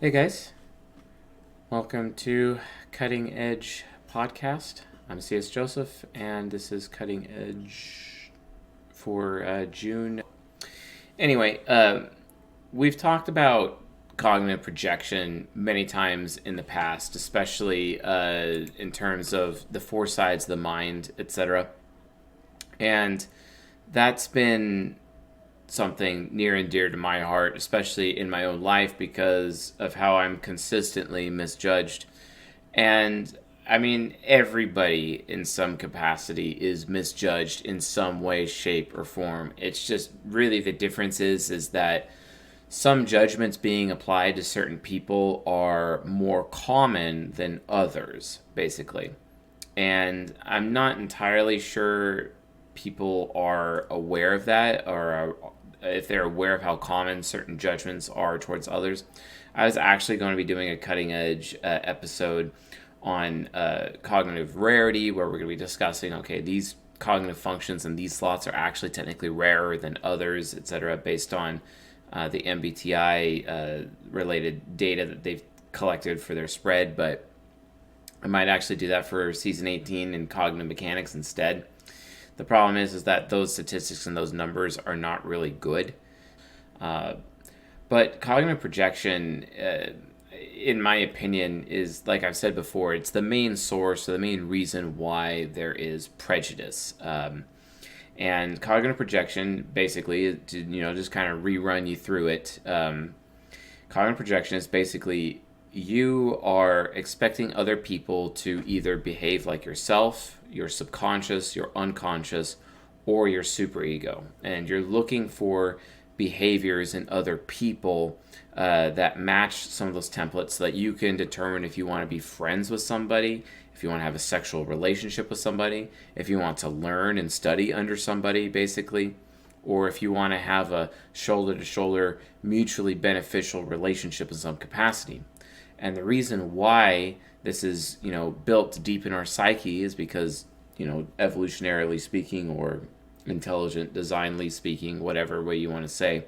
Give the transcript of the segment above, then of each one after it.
Hey guys, welcome to Cutting Edge Podcast. I'm C.S. Joseph, and this is Cutting Edge for June. Anyway, we've talked about cognitive projection many times in the past, especially in terms of the four sides of the mind, etc. And that's been something near and dear to my heart, especially in my own life, because of how I'm consistently misjudged. And I mean, everybody in some capacity is misjudged in some way, shape, or form. It's just really the difference is that some judgments being applied to certain people are more common than others, basically. And I'm not entirely sure people are aware of that, or if they're aware of how common certain judgments are towards others. I was actually going to be doing a cutting edge episode on cognitive rarity, where we're going to be discussing, okay, these cognitive functions and these slots are actually technically rarer than others, etc., based on the MBTI related data that they've collected for their spread. But I might actually do that for season 18 in cognitive mechanics instead. The problem is that those statistics and those numbers are not really good. But cognitive projection, in my opinion, is, like I've said before, it's the main source, or the main reason why there is prejudice. And cognitive projection, basically, to just kind of rerun you through it. Cognitive projection is basically you are expecting other people to either behave like yourself, your subconscious, your unconscious, or your superego. And you're looking for behaviors in other people that match some of those templates so that you can determine if you want to be friends with somebody, if you want to have a sexual relationship with somebody, if you want to learn and study under somebody, basically, or if you want to have a shoulder-to-shoulder, mutually beneficial relationship in some capacity. And the reason why this is, built deep in our psyche is because, evolutionarily speaking, or intelligent designly speaking, whatever way you want to say,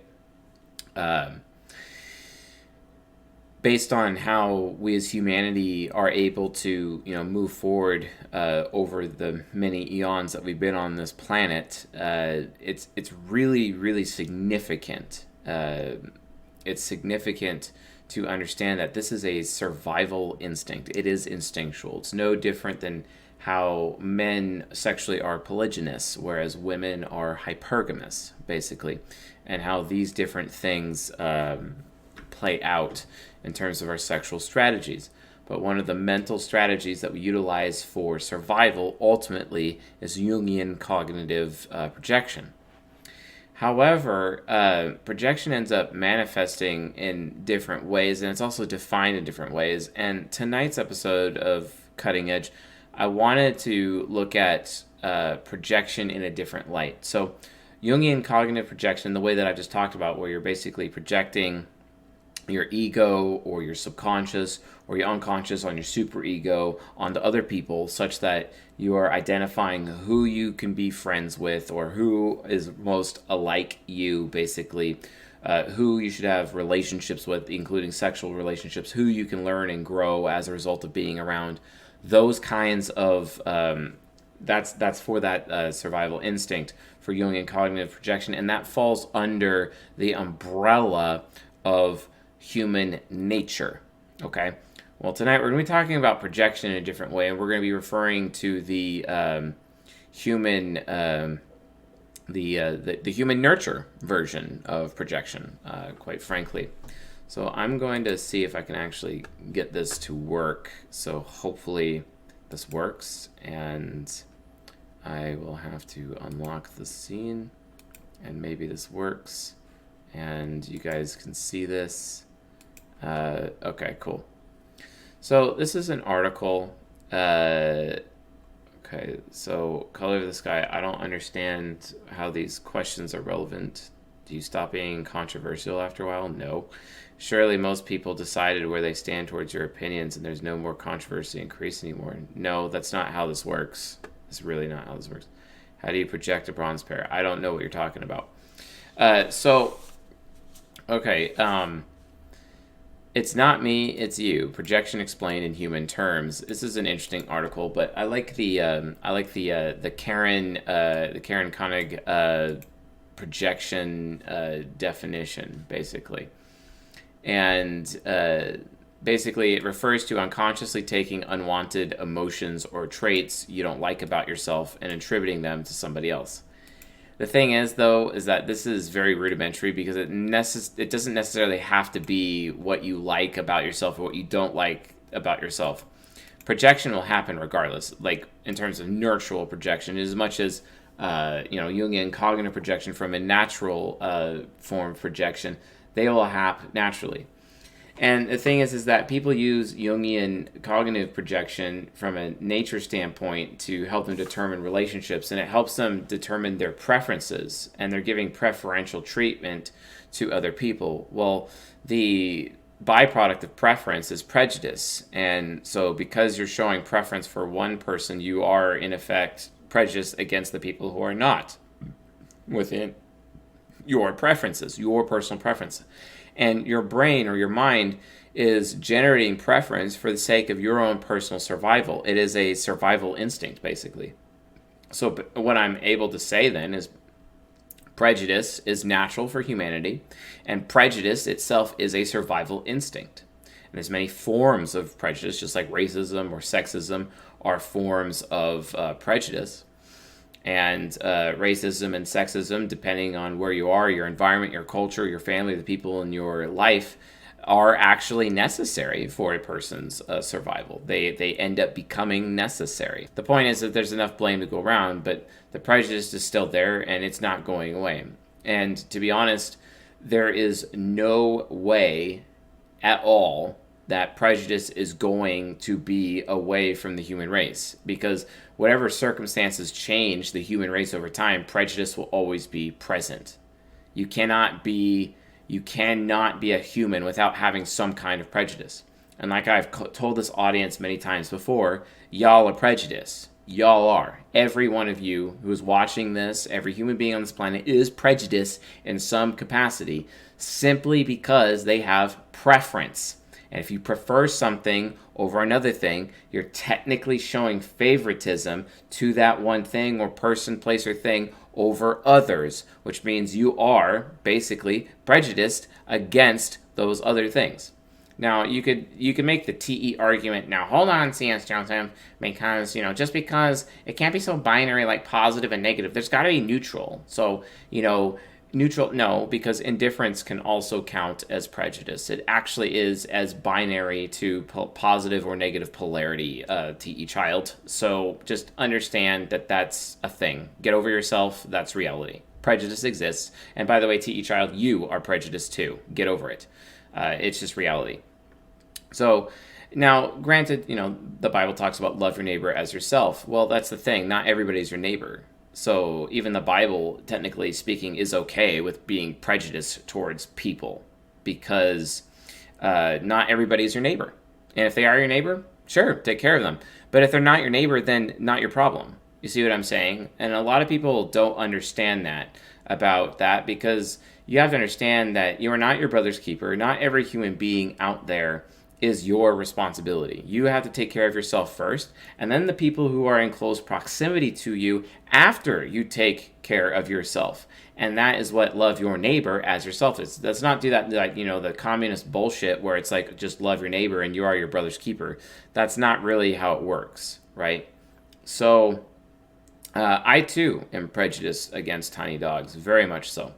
based on how we as humanity are able to, move forward over the many eons that we've been on this planet, it's really, really significant. It's significant to understand that this is a survival instinct. It is instinctual. It's no different than how men sexually are polygynous, whereas women are hypergamous, basically, and how these different things play out in terms of our sexual strategies. But one of the mental strategies that we utilize for survival ultimately is Jungian cognitive projection. However, projection ends up manifesting in different ways, and it's also defined in different ways. And tonight's episode of Cutting Edge, I wanted to look at projection in a different light. So, Jungian cognitive projection, the way that I just talked about, where you're basically projecting your ego or your subconscious or your unconscious on your superego onto other people, such that you are identifying who you can be friends with or who is most alike you, basically, who you should have relationships with, including sexual relationships, who you can learn and grow as a result of being around. Those kinds of that's for that survival instinct for Jungian cognitive projection, and that falls under the umbrella of human nature. Okay. Well, tonight we're going to be talking about projection in a different way, and we're going to be referring to the human the human nurture version of projection, quite frankly. So I'm going to see if I can actually get this to work. So hopefully this works, and I will have to unlock the scene, and maybe this works, and you guys can see this. Okay, cool. So this is an article. Okay, so color of the sky. I don't understand how these questions are relevant. Do you stop being controversial after a while? No. Surely most people decided where they stand towards your opinions, and there's no more controversy increase anymore. No, that's not how this works. It's really not how this works. How do you project a bronze pair? I don't know what you're talking about. Okay. It's not me, it's you. Projection explained in human terms. This is an interesting article, but I like the Karen Koenig projection definition, basically. And basically, it refers to unconsciously taking unwanted emotions or traits you don't like about yourself and attributing them to somebody else. The thing is, though, is that this is very rudimentary because it doesn't necessarily have to be what you like about yourself or what you don't like about yourself. Projection will happen regardless, like in terms of nurtural projection, as much as Jungian cognitive projection from a natural form of projection, they will happen naturally. And the thing is that people use Jungian cognitive projection from a nature standpoint to help them determine relationships, and it helps them determine their preferences, and they're giving preferential treatment to other people. Well, the byproduct of preference is prejudice, and so because you're showing preference for one person, you are in effect prejudiced against the people who are not within your preferences, your personal preference. And your brain or your mind is generating preference for the sake of your own personal survival. It is a survival instinct, basically. So what I'm able to say then is prejudice is natural for humanity, and prejudice itself is a survival instinct. And there's many forms of prejudice, just like racism or sexism are forms of prejudice. And racism and sexism, depending on where you are, your environment, your culture, your family, the people in your life, are actually necessary for a person's survival. They end up becoming necessary. The point is that there's enough blame to go around, but the prejudice is still there and it's not going away. And to be honest, there is no way at all that prejudice is going to be away from the human race, because whatever circumstances change the human race over time, prejudice will always be present. You cannot be a human without having some kind of prejudice. And like I've told this audience many times before, y'all are prejudiced. Y'all are. Every one of you who is watching this, every human being on this planet is prejudiced in some capacity simply because they have preference. And if you prefer something over another thing, you're technically showing favoritism to that one thing or person, place, or thing over others, which means you are basically prejudiced against those other things. Now, you could make the TE argument. Now, hold on, C.S. Joseph, because, just because it can't be so binary like positive and negative, there's got to be neutral. So, neutral, no, because indifference can also count as prejudice. It actually is as binary to positive or negative polarity, TE child. So just understand that that's a thing. Get over yourself. That's reality. Prejudice exists. And by the way, TE child, you are prejudiced too. Get over it. It's just reality. So now, granted, the Bible talks about love your neighbor as yourself. Well, that's the thing. Not everybody's your neighbor. So even the Bible, technically speaking, is okay with being prejudiced towards people, because not everybody's your neighbor. And if they are your neighbor, sure, take care of them. But if they're not your neighbor, then not your problem. You see what I'm saying? And a lot of people don't understand about that, because you have to understand that you are not your brother's keeper. Not every human being out there is your responsibility. You have to take care of yourself first, and then the people who are in close proximity to you after you take care of yourself. And that is what love your neighbor as yourself is. Let's not do that like, the communist bullshit where it's like just love your neighbor and you are your brother's keeper. That's not really how it works, right? So I too am prejudiced against tiny dogs, very much so.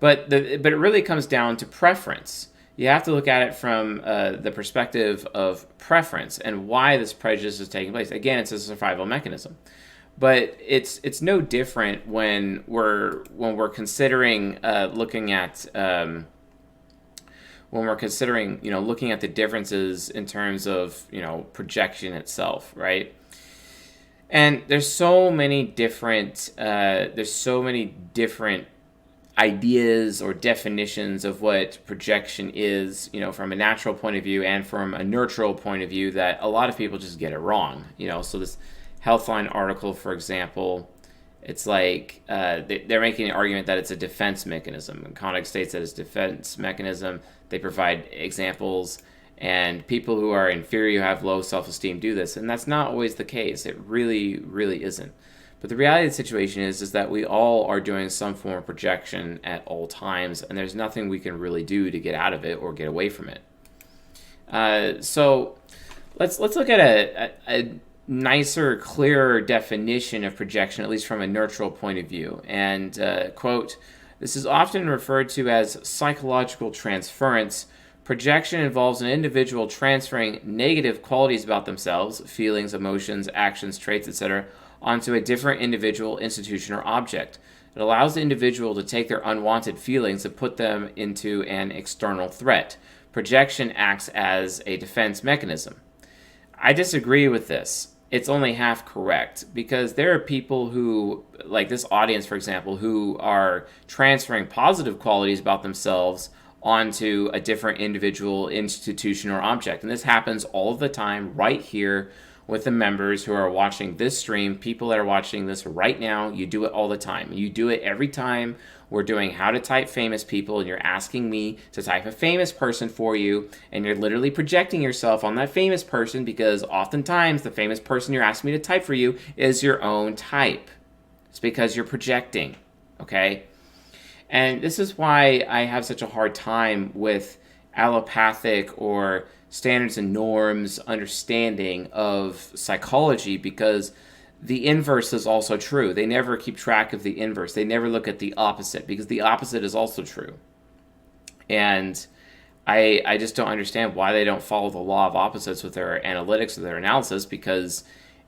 But it really comes down to preference. You have to look at it from the perspective of preference and why this prejudice is taking place. Again, it's a survival mechanism, but it's no different when we're considering looking at looking at the differences in terms of projection itself, right? And there's so many different ideas or definitions of what projection is, from a natural point of view and from a nurtural point of view, that a lot of people just get it wrong. So this Healthline article, for example, It's like they're making an argument that it's a defense mechanism. And Connick states that it's a defense mechanism. They provide examples, and people who are inferior, who have low self-esteem, do this. And that's not always the case. It really, really isn't. But the reality of the situation is that we all are doing some form of projection at all times, and there's nothing we can really do to get out of it or get away from it. So let's look at a nicer, clearer definition of projection, at least from a neutral point of view. And, quote, "This is often referred to as psychological transference. Projection involves an individual transferring negative qualities about themselves, feelings, emotions, actions, traits, etc., onto a different individual, institution, or object. It allows the individual to take their unwanted feelings and put them into an external threat. Projection acts as a defense mechanism." I disagree with this. It's only half correct, because there are people who, like this audience, for example, who are transferring positive qualities about themselves onto a different individual, institution, or object. And this happens all the time right here with the members who are watching this stream, people that are watching this right now. You do it all the time. You do it every time we're doing how to type famous people, and you're asking me to type a famous person for you, and you're literally projecting yourself on that famous person, because oftentimes the famous person you're asking me to type for you is your own type. It's because you're projecting, okay? And this is why I have such a hard time with allopathic or standards and norms understanding of psychology, because the inverse is also true. They never keep track of the inverse. They never look at the opposite, because the opposite is also true. And I just don't understand why they don't follow the law of opposites with their analytics or their analysis, because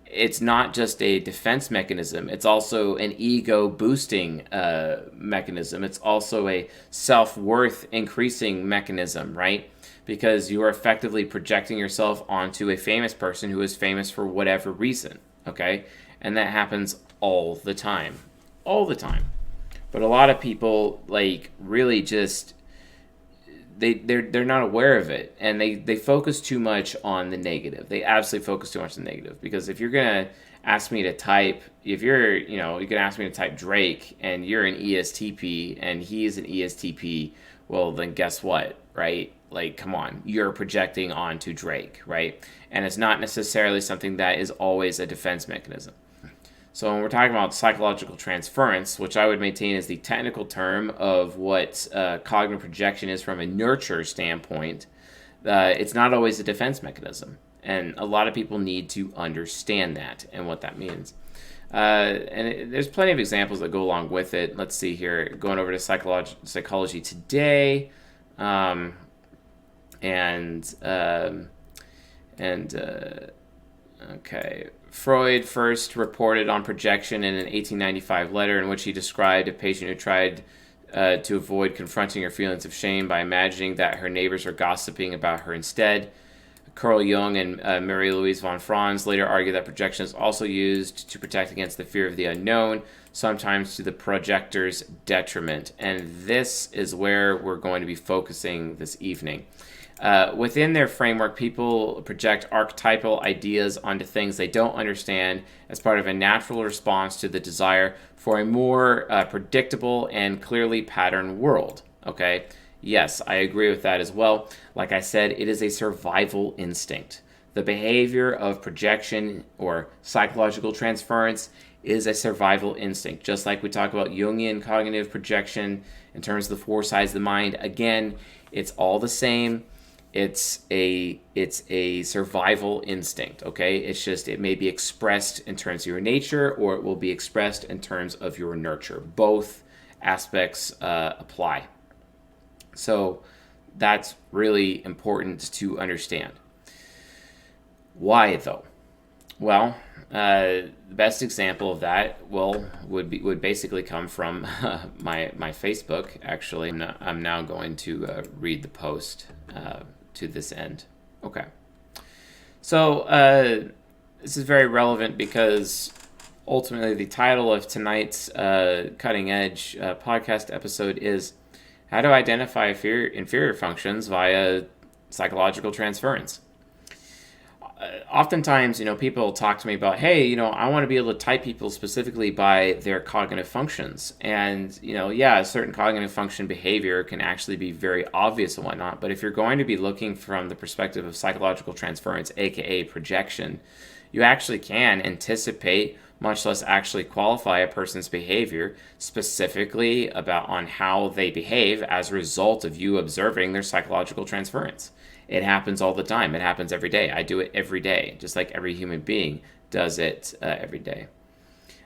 it's not just a defense mechanism. It's also an ego boosting mechanism. It's also a self-worth increasing mechanism, right? Because you are effectively projecting yourself onto a famous person who is famous for whatever reason, okay? And that happens all the time. All the time. But a lot of people, like, really just, they're not aware of it, and they focus too much on the negative. They absolutely focus too much on the negative, because if you're going to ask me to type, if you're, you can ask me to type Drake, and you're an ESTP, and he is an ESTP, well, then guess what, right? Like, come on, you're projecting onto Drake, right? And it's not necessarily something that is always a defense mechanism. So when we're talking about psychological transference, which I would maintain is the technical term of what cognitive projection is from a nurture standpoint, it's not always a defense mechanism. And a lot of people need to understand that and what that means. There's plenty of examples that go along with it. Let's see here, going over to Psychology Today. Okay. Freud first reported on projection in an 1895 letter in which he described a patient who tried to avoid confronting her feelings of shame by imagining that her neighbors are gossiping about her instead. Carl Jung and Mary Louise von Franz later argued that projection is also used to protect against the fear of the unknown, sometimes to the projector's detriment. And this is where we're going to be focusing this evening. Within their framework, people project archetypal ideas onto things they don't understand as part of a natural response to the desire for a more predictable and clearly patterned world. Okay? Yes, I agree with that as well. Like I said, it is a survival instinct. The behavior of projection or psychological transference is a survival instinct. Just like we talk about Jungian cognitive projection in terms of the four sides of the mind. Again, it's all the same. It's a survival instinct, okay? It's just, it may be expressed in terms of your nature, or it will be expressed in terms of your nurture. Both aspects apply. So that's really important to understand. Why, though? Well, the best example of that, would basically come from my Facebook. Actually, I'm now going to read the post to this end. Okay. So this is very relevant, because ultimately the title of tonight's Cutting Edge podcast episode is How to Identify Inferior Functions via Psychological Transference. oftentimes, people talk to me about, hey, I want to be able to type people specifically by their cognitive functions. And, yeah, a certain cognitive function behavior can actually be very obvious and whatnot. But if you're going to be looking from the perspective of psychological transference, aka projection, you actually can anticipate, much less actually qualify a person's behavior specifically about on how they behave as a result of you observing their psychological transference. It happens all the time. It happens every day. I do it every day, just like every human being does it every day.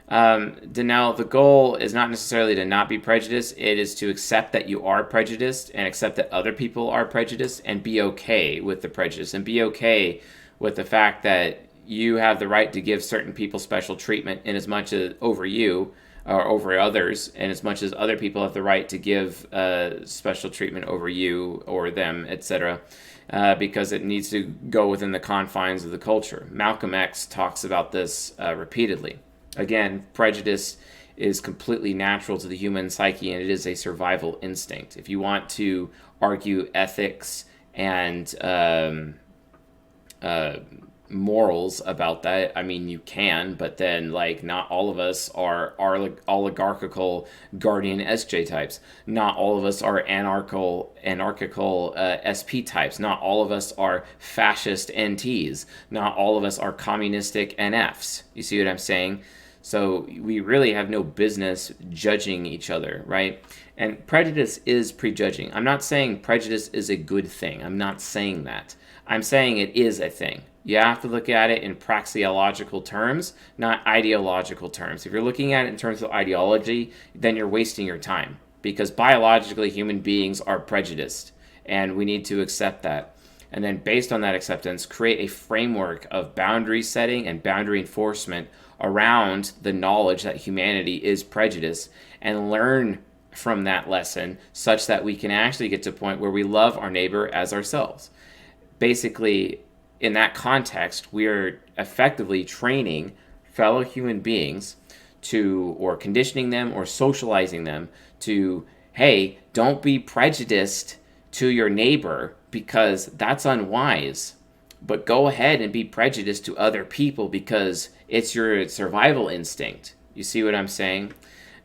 Now, the goal is not necessarily to not be prejudiced. It is to accept that you are prejudiced and accept that other people are prejudiced and be okay with the prejudice and be okay with the fact that you have the right to give certain people special treatment in as much as over you or over others, and as much as other people have the right to give special treatment over you or them, etc., because it needs to go within the confines of the culture. Malcolm X talks about this repeatedly. Again, prejudice is completely natural to the human psyche, and it is a survival instinct. If you want to argue ethics and morals about that, I mean, you can, but then not all of us are oligarchical guardian SJ types. Not all of us are anarchical SP types. Not all of us are fascist NTs. Not all of us are communistic NFs. You see what I'm saying? So we really have no business judging each other, right? And prejudice is prejudging. I'm not saying prejudice is a good thing. I'm not saying that. I'm saying it is a thing. You have to look at it in praxeological terms, not ideological terms. If you're looking at it in terms of ideology, then you're wasting your time, because biologically human beings are prejudiced, and we need to accept that. And then based on that acceptance, create a framework of boundary setting and boundary enforcement around the knowledge that humanity is prejudiced, and learn from that lesson such that we can actually get to a point where we love our neighbor as ourselves. Basically, in that context, we are effectively training fellow human beings to, or conditioning them or socializing them to, hey, don't be prejudiced to your neighbor because that's unwise. But go ahead and be prejudiced to other people because it's your survival instinct. You see what I'm saying?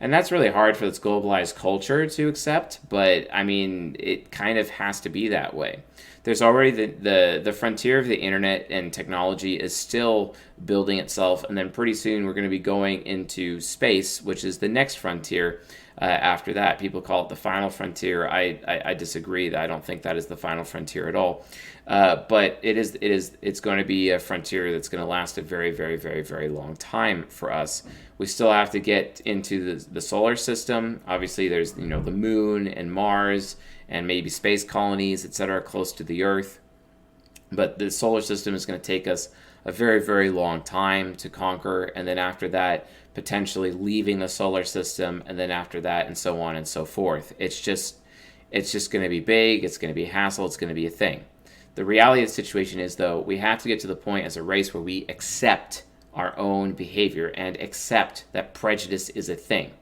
And that's really hard for this globalized culture to accept, but I mean, it kind of has to be that way. There's already the frontier of the internet and technology is still building itself, and then pretty soon we're going to be going into space, which is the next frontier. After that, people call it the final frontier. I disagree. I don't think that is the final frontier at all. But it's going to be a frontier that's going to last a very, very, very, very long time for us. We still have to get into the solar system. Obviously, there's the moon and Mars and maybe space colonies, etc., close to the Earth. But the solar system is going to take us a very, very long time to conquer, and then after that, potentially leaving the solar system, and then after that, and so on and so forth. It's just going to be big. It's going to be a hassle. It's going to be a thing. The reality of the situation is, though, we have to get to the point as a race where we accept our own behavior and accept that prejudice is a thing.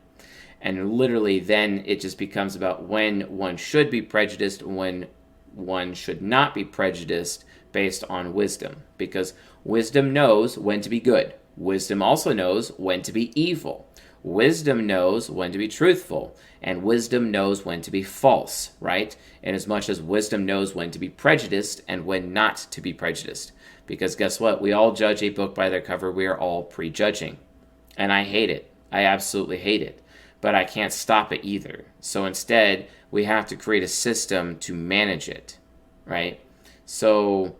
And literally, then it just becomes about when one should be prejudiced, when one should not be prejudiced based on wisdom. Because wisdom knows when to be good. Wisdom also knows when to be evil. Wisdom knows when to be truthful. And wisdom knows when to be false, right? And as much as wisdom knows when to be prejudiced and when not to be prejudiced. Because guess what? We all judge a book by their cover. We are all prejudging. And I hate it. I absolutely hate it. But I can't stop it either. So instead, we have to create a system to manage it, right? So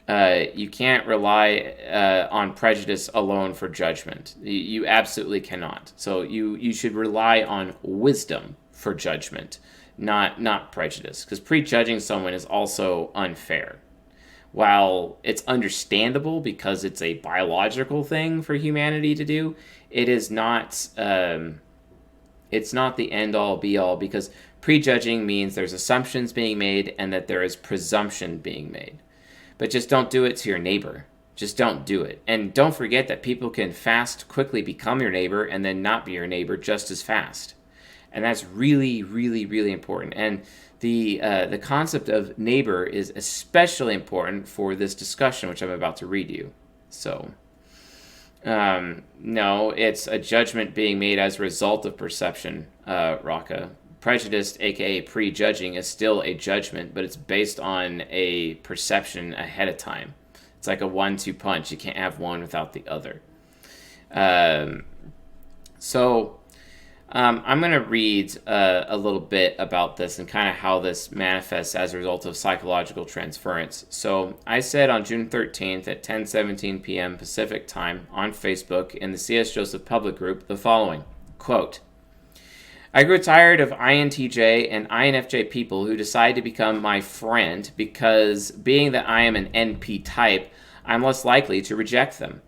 you can't rely on prejudice alone for judgment. You absolutely cannot. So you should rely on wisdom for judgment, not prejudice. Because prejudging someone is also unfair. While it's understandable because it's a biological thing for humanity to do, it is not... it's not the end-all, be-all, because prejudging means there's assumptions being made and that there is presumption being made. But just don't do it to your neighbor. Just don't do it. And don't forget that people can quickly become your neighbor and then not be your neighbor just as fast. And that's really, really, really important. And the concept of neighbor is especially important for this discussion, which I'm about to read you. So, no, it's a judgment being made as a result of perception, Raka. Prejudice, aka prejudging, is still a judgment, but it's based on a perception ahead of time. It's like a 1-2 punch. You can't have one without the other. I'm going to read a little bit about this and kind of how this manifests as a result of psychological transference. So I said on June 13th at 10:17 p.m. Pacific time on Facebook in the C.S. Joseph public group the following, quote, I grew tired of INTJ and INFJ people who decide to become my friend because being that I am an NP type, I'm less likely to reject them.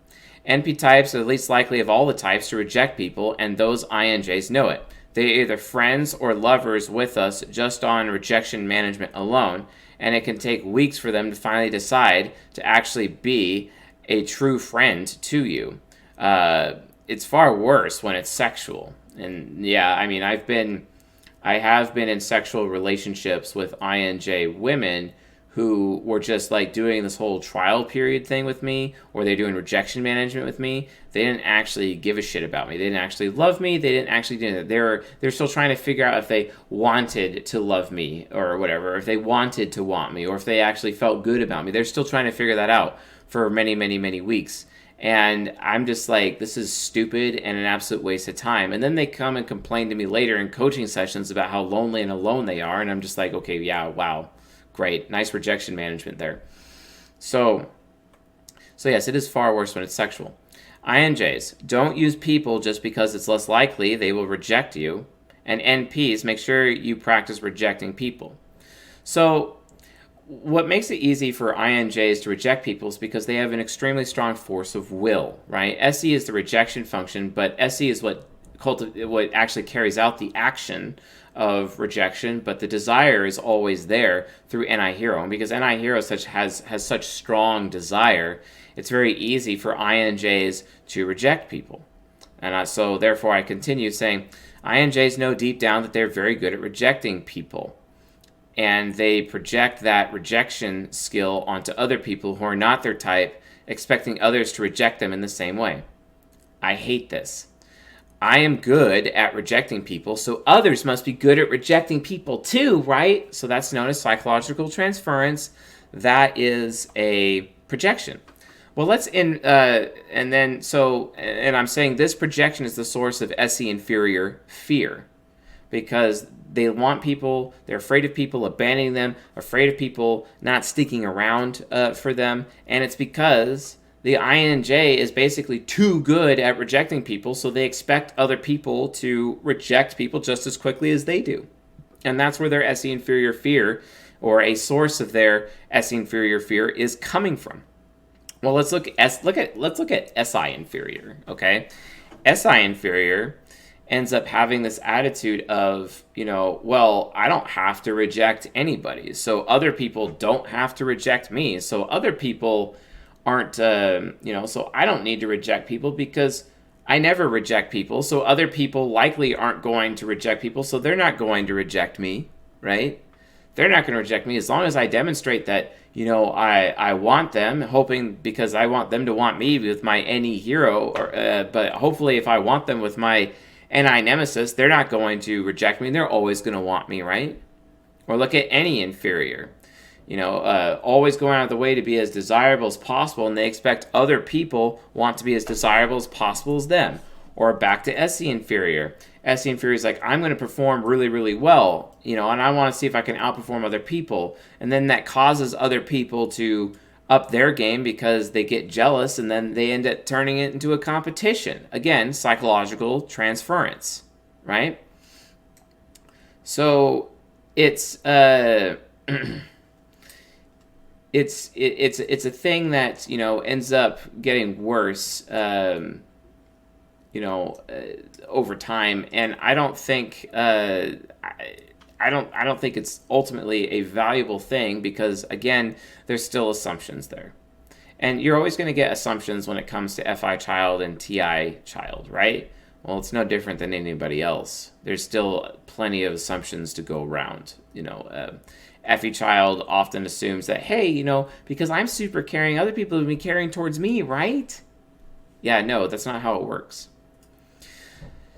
NP types are the least likely of all the types to reject people, and those INJs know it. They are either friends or lovers with us just on rejection management alone, and it can take weeks for them to finally decide to actually be a true friend to you. It's far worse when it's sexual. And yeah, I mean, I have been in sexual relationships with INJ women who were just like doing this whole trial period thing with me, or they're doing rejection management with me. They didn't actually give a shit about me. They didn't actually love me. They didn't actually do that. They're still trying to figure out if they wanted to love me or whatever, or if they wanted to want me, or if they actually felt good about me. They're still trying to figure that out for many, many, many weeks. And I'm just like, this is stupid and an absolute waste of time. And then they come and complain to me later in coaching sessions about how lonely and alone they are. And I'm just like, okay, yeah, wow, great. Nice rejection management there. So yes, it is far worse when it's sexual. INJs, don't use people just because it's less likely they will reject you. And NPs, make sure you practice rejecting people. So what makes it easy for INJs to reject people is because they have an extremely strong force of will, right? SE is the rejection function, but SE is what actually carries out the action of rejection, but the desire is always there through NI Hero. And because NI Hero has such strong desire, it's very easy for INJs to reject people. And so therefore I continue saying, INJs know deep down that they're very good at rejecting people. And they project that rejection skill onto other people who are not their type, expecting others to reject them in the same way. I hate this. I am good at rejecting people, so others must be good at rejecting people too, right? So that's known as psychological transference. That is a projection. Well, and I'm saying this projection is the source of SE inferior fear. Because they want people, they're afraid of people abandoning them, afraid of people not sticking around for them, and it's because the INJ is basically too good at rejecting people, so they expect other people to reject people just as quickly as they do. And that's where their SE inferior fear, or a source of their SE inferior fear, is coming from. Well, let's look at SI inferior, okay? SI inferior ends up having this attitude of, well, I don't have to reject anybody, so other people don't have to reject me, so other people aren't, so I don't need to reject people because I never reject people, so other people likely aren't going to reject people, so they're not going to reject me, right? They're not going to reject me as long as I demonstrate that, I want them, hoping because I want them to want me with my NE hero, but hopefully if I want them with my NI nemesis, they're not going to reject me. They're always going to want me, right? Or look at any inferior. Always going out of the way to be as desirable as possible, and they expect other people want to be as desirable as possible as them. Or back to SE inferior. SE inferior is like, I'm going to perform really, really well, and I want to see if I can outperform other people. And then that causes other people to up their game because they get jealous, and then they end up turning it into a competition. Again, psychological transference, right? So it's it's a thing that ends up getting worse, over time, and I don't think I don't think it's ultimately a valuable thing because, again, there's still assumptions there. And you're always going to get assumptions when it comes to FI child and TI child, right? Well, it's no different than anybody else. There's still plenty of assumptions to go around. Effie child often assumes that, hey, because I'm super caring, other people will be caring towards me, right? Yeah, no, that's not how it works.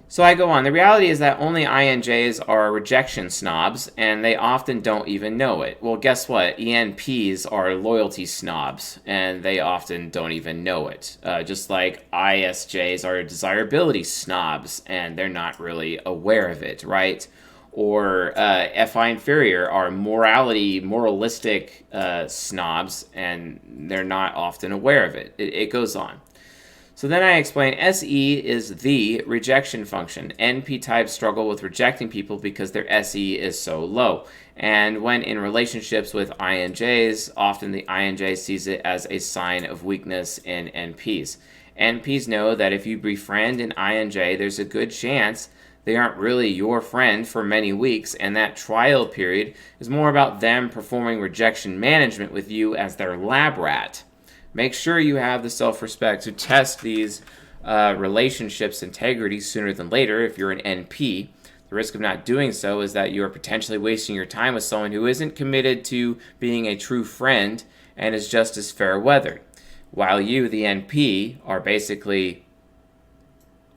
So I go on. The reality is that only INJs are rejection snobs, and they often don't even know it. Well, guess what? ENPs are loyalty snobs, and they often don't even know it. Just like ISJs are desirability snobs, and they're not really aware of it, right? Or FI inferior are moralistic snobs, and they're not often aware of it. It goes on. So then I explain SE is the rejection function. NP types struggle with rejecting people because their SE is so low. And when in relationships with INJs, often the INJ sees it as a sign of weakness in NPs. NPs know that if you befriend an INJ, there's a good chance they aren't really your friend for many weeks, and that trial period is more about them performing rejection management with you as their lab rat. Make sure you have the self-respect to test these relationships' integrity sooner than later if you're an NP. The risk of not doing so is that you are potentially wasting your time with someone who isn't committed to being a true friend and is just as fair-weathered, while you, the NP, are basically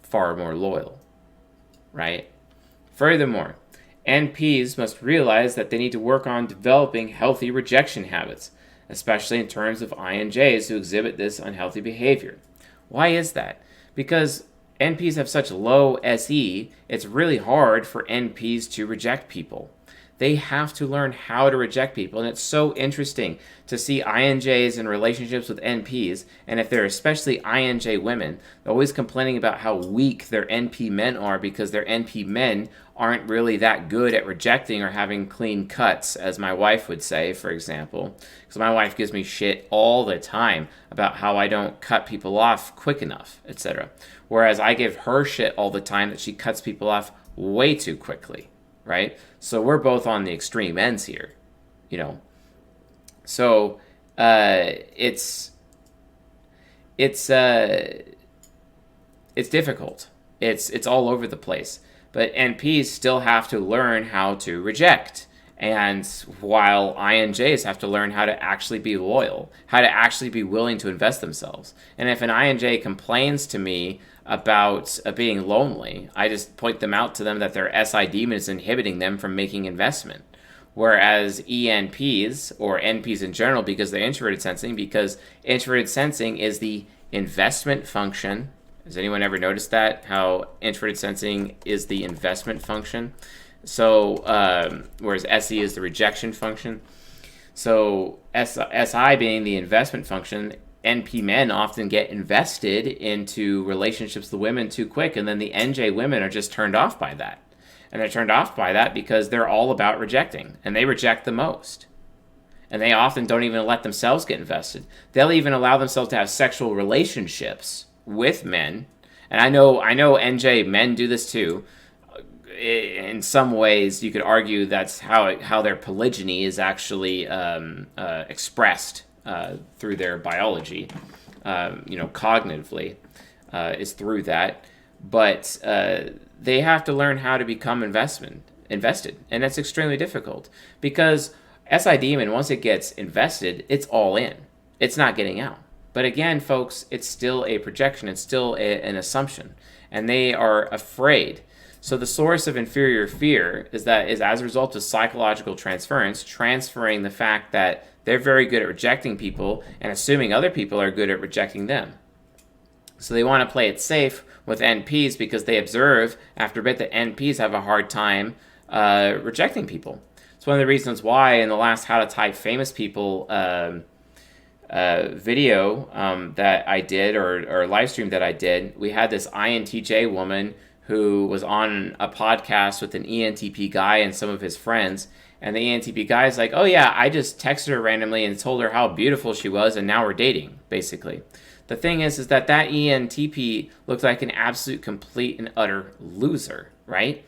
far more loyal, right? Furthermore, NPs must realize that they need to work on developing healthy rejection habits, especially in terms of INJs who exhibit this unhealthy behavior. Why is that? Because NPs have such low SE, it's really hard for NPs to reject people. They have to learn how to reject people, and it's so interesting to see INJs in relationships with NPs, and if they're especially INJ women, they're always complaining about how weak their NP men are because their NP men aren't really that good at rejecting or having clean cuts, as my wife would say, for example. Because my wife gives me shit all the time about how I don't cut people off quick enough, etc. Whereas I give her shit all the time that she cuts people off way too quickly, right? So we're both on the extreme ends here, So it's difficult. It's all over the place. But NPs still have to learn how to reject. And while INJs have to learn how to actually be loyal, how to actually be willing to invest themselves. And if an INJ complains to me about being lonely, I just point them out to them that their SI demon is inhibiting them from making investment. Whereas ENPs, or NPs in general, because they're introverted sensing, because introverted sensing is the investment function. Has anyone ever noticed that? How introverted sensing is the investment function? So, whereas SE is the rejection function. So, SI being the investment function, NP men often get invested into relationships with women too quick, and then the NJ women are just turned off by that. And they're turned off by that because they're all about rejecting, and they reject the most. And they often don't even let themselves get invested. They'll even allow themselves to have sexual relationships with men. And I know NJ men do this too. In some ways, you could argue that's how their polygyny is actually expressed through their biology, cognitively, is through that. But they have to learn how to become invested, and that's extremely difficult because SI Demon, once it gets invested, it's all in. It's not getting out. But again, folks, it's still a projection. It's still an assumption, and they are afraid. So the source of inferior fear is as a result of psychological transference, transferring the fact that they're very good at rejecting people and assuming other people are good at rejecting them. So they want to play it safe with NPs because they observe after a bit that NPs have a hard time rejecting people. It's one of the reasons why in the last How to Type Famous People video that I did, or live stream that I did, we had this INTJ woman who was on a podcast with an ENTP guy and some of his friends. And the ENTP guy is like, oh yeah, I just texted her randomly and told her how beautiful she was, and now we're dating, basically. The thing is that ENTP looked like an absolute, complete, and utter loser, right?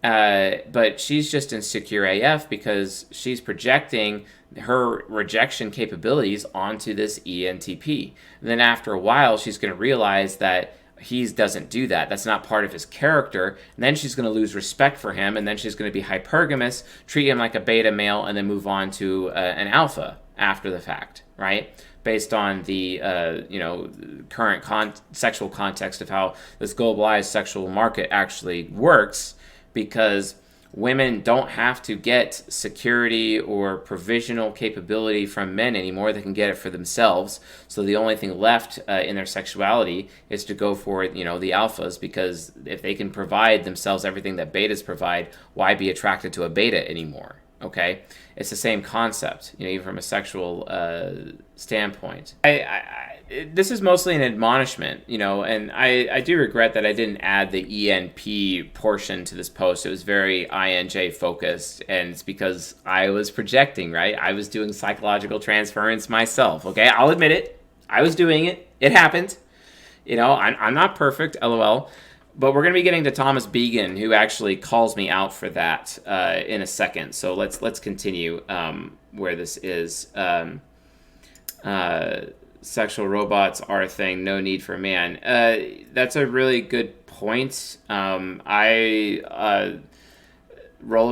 But she's just insecure AF because she's projecting her rejection capabilities onto this ENTP. And then after a while, she's going to realize that he doesn't do that. That's not part of his character. And then she's going to lose respect for him, and then she's going to be hypergamous, treat him like a beta male, and then move on to an alpha after the fact, right? Based on the current sexual context of how this globalized sexual market actually works, because women don't have to get security or provisional capability from men anymore. They can get it for themselves. So the only thing left in their sexuality is to go for, the alphas, because if they can provide themselves everything that betas provide, why be attracted to a beta anymore? Okay? It's the same concept, even from a sexual standpoint. This is mostly an admonishment, and I do regret that I didn't add the ENP portion to this post. It was very INJ focused, and it's because I was projecting, right? I was doing psychological transference myself, okay? I'll admit it. I was doing it. It happened. I'm not perfect, LOL. But we're going to be getting to Thomas Began, who actually calls me out for that in a second. So let's continue where this is. Sexual robots are a thing, no need for man. That's a really good point. Rollo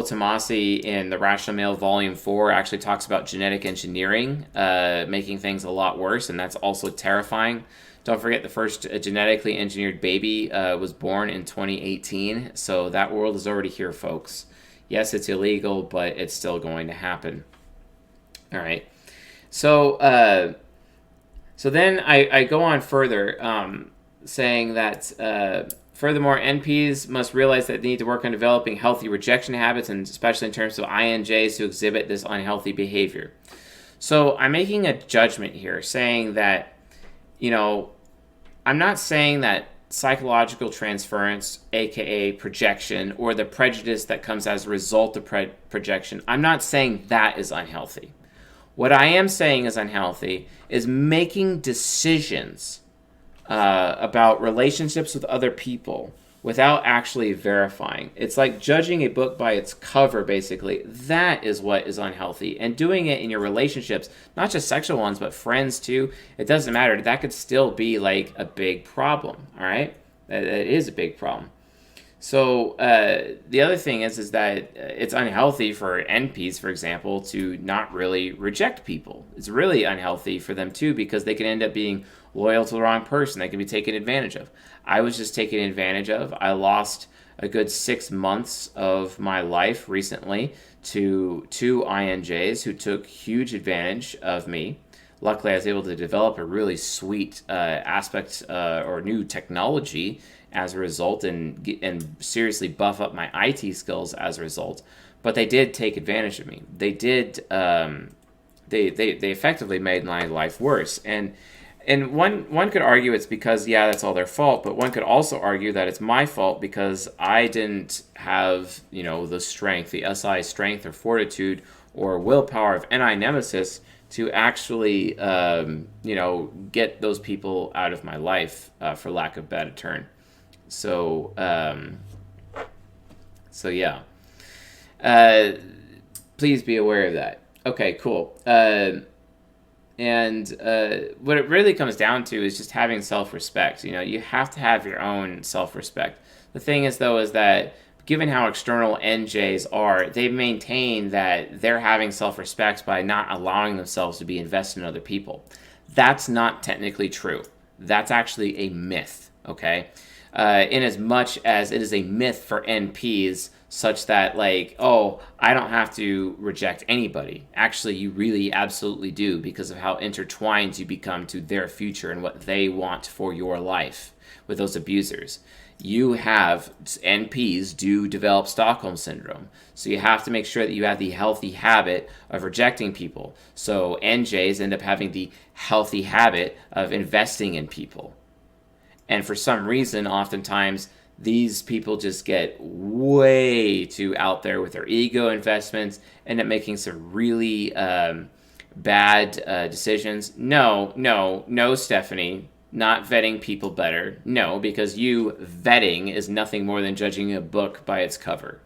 Tomasi in The Rational Male Volume 4 actually talks about genetic engineering making things a lot worse, and that's also terrifying. Don't forget, the first genetically engineered baby was born in 2018, so that world is already here, folks. Yes, it's illegal, but it's still going to happen. All right. So then I go on further, saying that, furthermore, NPs must realize that they need to work on developing healthy rejection habits, and especially in terms of INJs who exhibit this unhealthy behavior. So I'm making a judgment here, saying that, I'm not saying that psychological transference, aka projection, or the prejudice that comes as a result of projection, I'm not saying that is unhealthy. What I am saying is unhealthy is making decisions about relationships with other people without actually verifying. It's like judging a book by its cover, basically. That is what is unhealthy. And doing it in your relationships, not just sexual ones, but friends too, it doesn't matter. That could still be like a big problem, all right? It is a big problem. So the other thing is that it's unhealthy for NPs, for example, to not really reject people. It's really unhealthy for them too, because they can end up being loyal to the wrong person. They can be taken advantage of. I was just taken advantage of. I lost a good 6 months of my life recently to 2 INJs who took huge advantage of me. Luckily, I was able to develop a really sweet aspect or new technology as a result, and seriously buff up my IT skills as a result. But they did take advantage of me. They did. They effectively made my life worse. And one could argue it's because, that's all their fault. But one could also argue that it's my fault because I didn't have the strength, the SI strength or fortitude or willpower of NI Nemesis to actually get those people out of my life, for lack of a better term. So yeah. Please be aware of that. Okay, cool. And what it really comes down to is just having self-respect. You have to have your own self-respect. The thing is, though, is that given how external NJs are, they maintain that they're having self-respect by not allowing themselves to be invested in other people. That's not technically true. That's actually a myth, okay? In as much as it is a myth for NPs, such that, I don't have to reject anybody. Actually, you really absolutely do, because of how intertwined you become to their future and what they want for your life with those abusers. NPs do develop Stockholm Syndrome. So you have to make sure that you have the healthy habit of rejecting people. So NJs end up having the healthy habit of investing in people. And for some reason, oftentimes, these people just get way too out there with their ego investments, end up making some really bad decisions. No, Stephanie, not vetting people better. No, because vetting is nothing more than judging a book by its cover.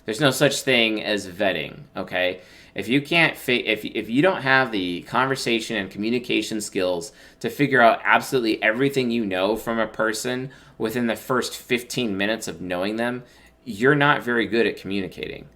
There's no such thing as vetting, okay? If you can't if you don't have the conversation and communication skills to figure out absolutely everything you know from a person within the first 15 minutes of knowing them, you're not very good at communicating.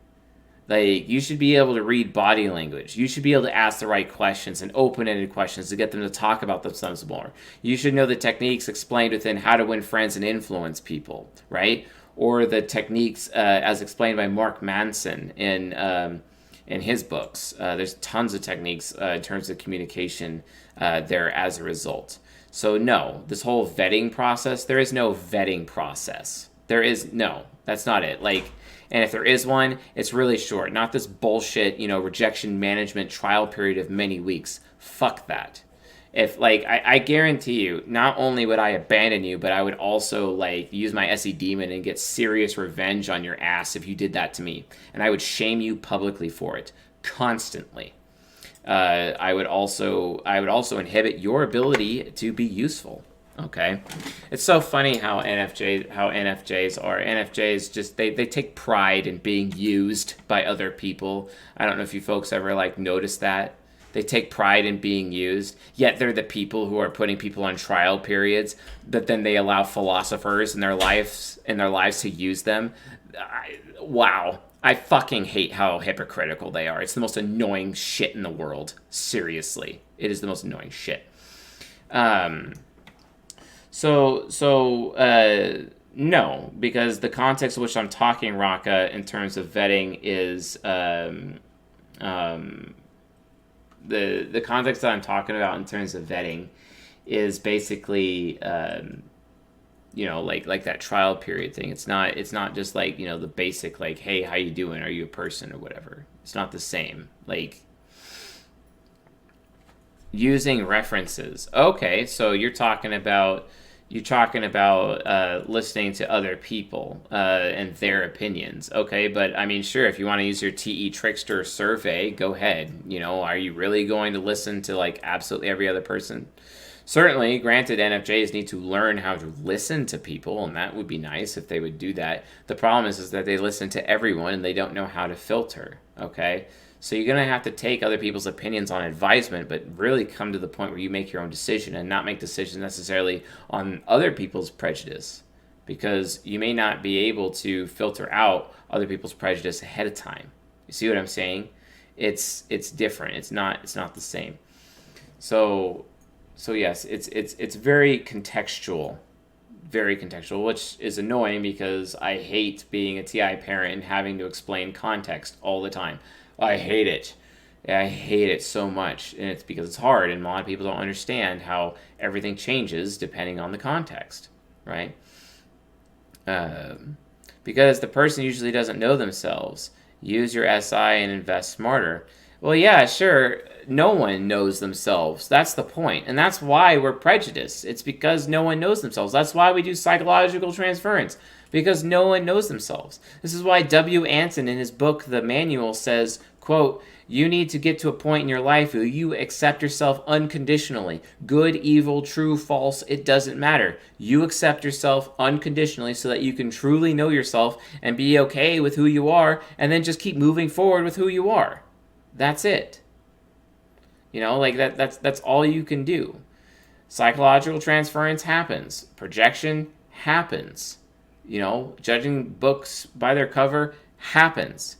Like, you should be able to read body language. You should be able to ask the right questions and open-ended questions to get them to talk about themselves more. You should know the techniques explained within How to Win Friends and Influence People, right? Or the techniques as explained by Mark Manson in his books. There's tons of techniques in terms of communication there as a result. So no, this whole vetting process, there is no vetting process. That's not it. Like, and if there is one, it's really short. Not this bullshit, rejection management trial period of many weeks. Fuck that. If, I guarantee you, not only would I abandon you, but I would also, use my SE demon and get serious revenge on your ass if you did that to me. And I would shame you publicly for it. Constantly. I would also inhibit your ability to be useful. Okay, it's so funny how NFJs are. NFJs just they take pride in being used by other people. I don't know if you folks ever noticed that. They take pride in being used, yet they're the people who are putting people on trial periods, but then they allow philosophers in their lives to use them. Wow. I fucking hate how hypocritical they are. It's the most annoying shit in the world. Seriously. It is the most annoying shit. No, because the context in which I'm talking, Raka, in terms of vetting is the context that I'm talking about in terms of vetting is basically like that trial period thing. It's not just the basic hey, how you doing? Are you a person or whatever? It's not the same. Using references. Okay, so you're talking about listening to other people and their opinions. Okay, but I mean, sure, if you want to use your TE Trickster survey, go ahead. Are you really going to listen to absolutely every other person? Certainly, granted, NFJs need to learn how to listen to people, and that would be nice if they would do that. The problem is that they listen to everyone and they don't know how to filter. Okay, so you're going to have to take other people's opinions on advisement, but really come to the point where you make your own decision and not make decisions necessarily on other people's prejudice, because you may not be able to filter out other people's prejudice ahead of time. You see what I'm saying? It's different. It's not the same. So yes, it's very contextual, which is annoying because I hate being a TI parent and having to explain context all the time. I hate it. I hate it so much, and it's because it's hard, and a lot of people don't understand how everything changes depending on the context, right? Because the person usually doesn't know themselves. Use your SI and invest smarter. Well, yeah, sure, no one knows themselves. That's the point, and that's why we're prejudiced. It's because no one knows themselves. That's why we do psychological transference, because no one knows themselves. This is why W. Anton in his book, The Manual, says, quote, you need to get to a point in your life where you accept yourself unconditionally. Good, evil, true, false, it doesn't matter. You accept yourself unconditionally so that you can truly know yourself and be okay with who you are, and then just keep moving forward with who you are. That's it. That's all you can do. Psychological transference happens. Projection happens. Judging books by their cover happens.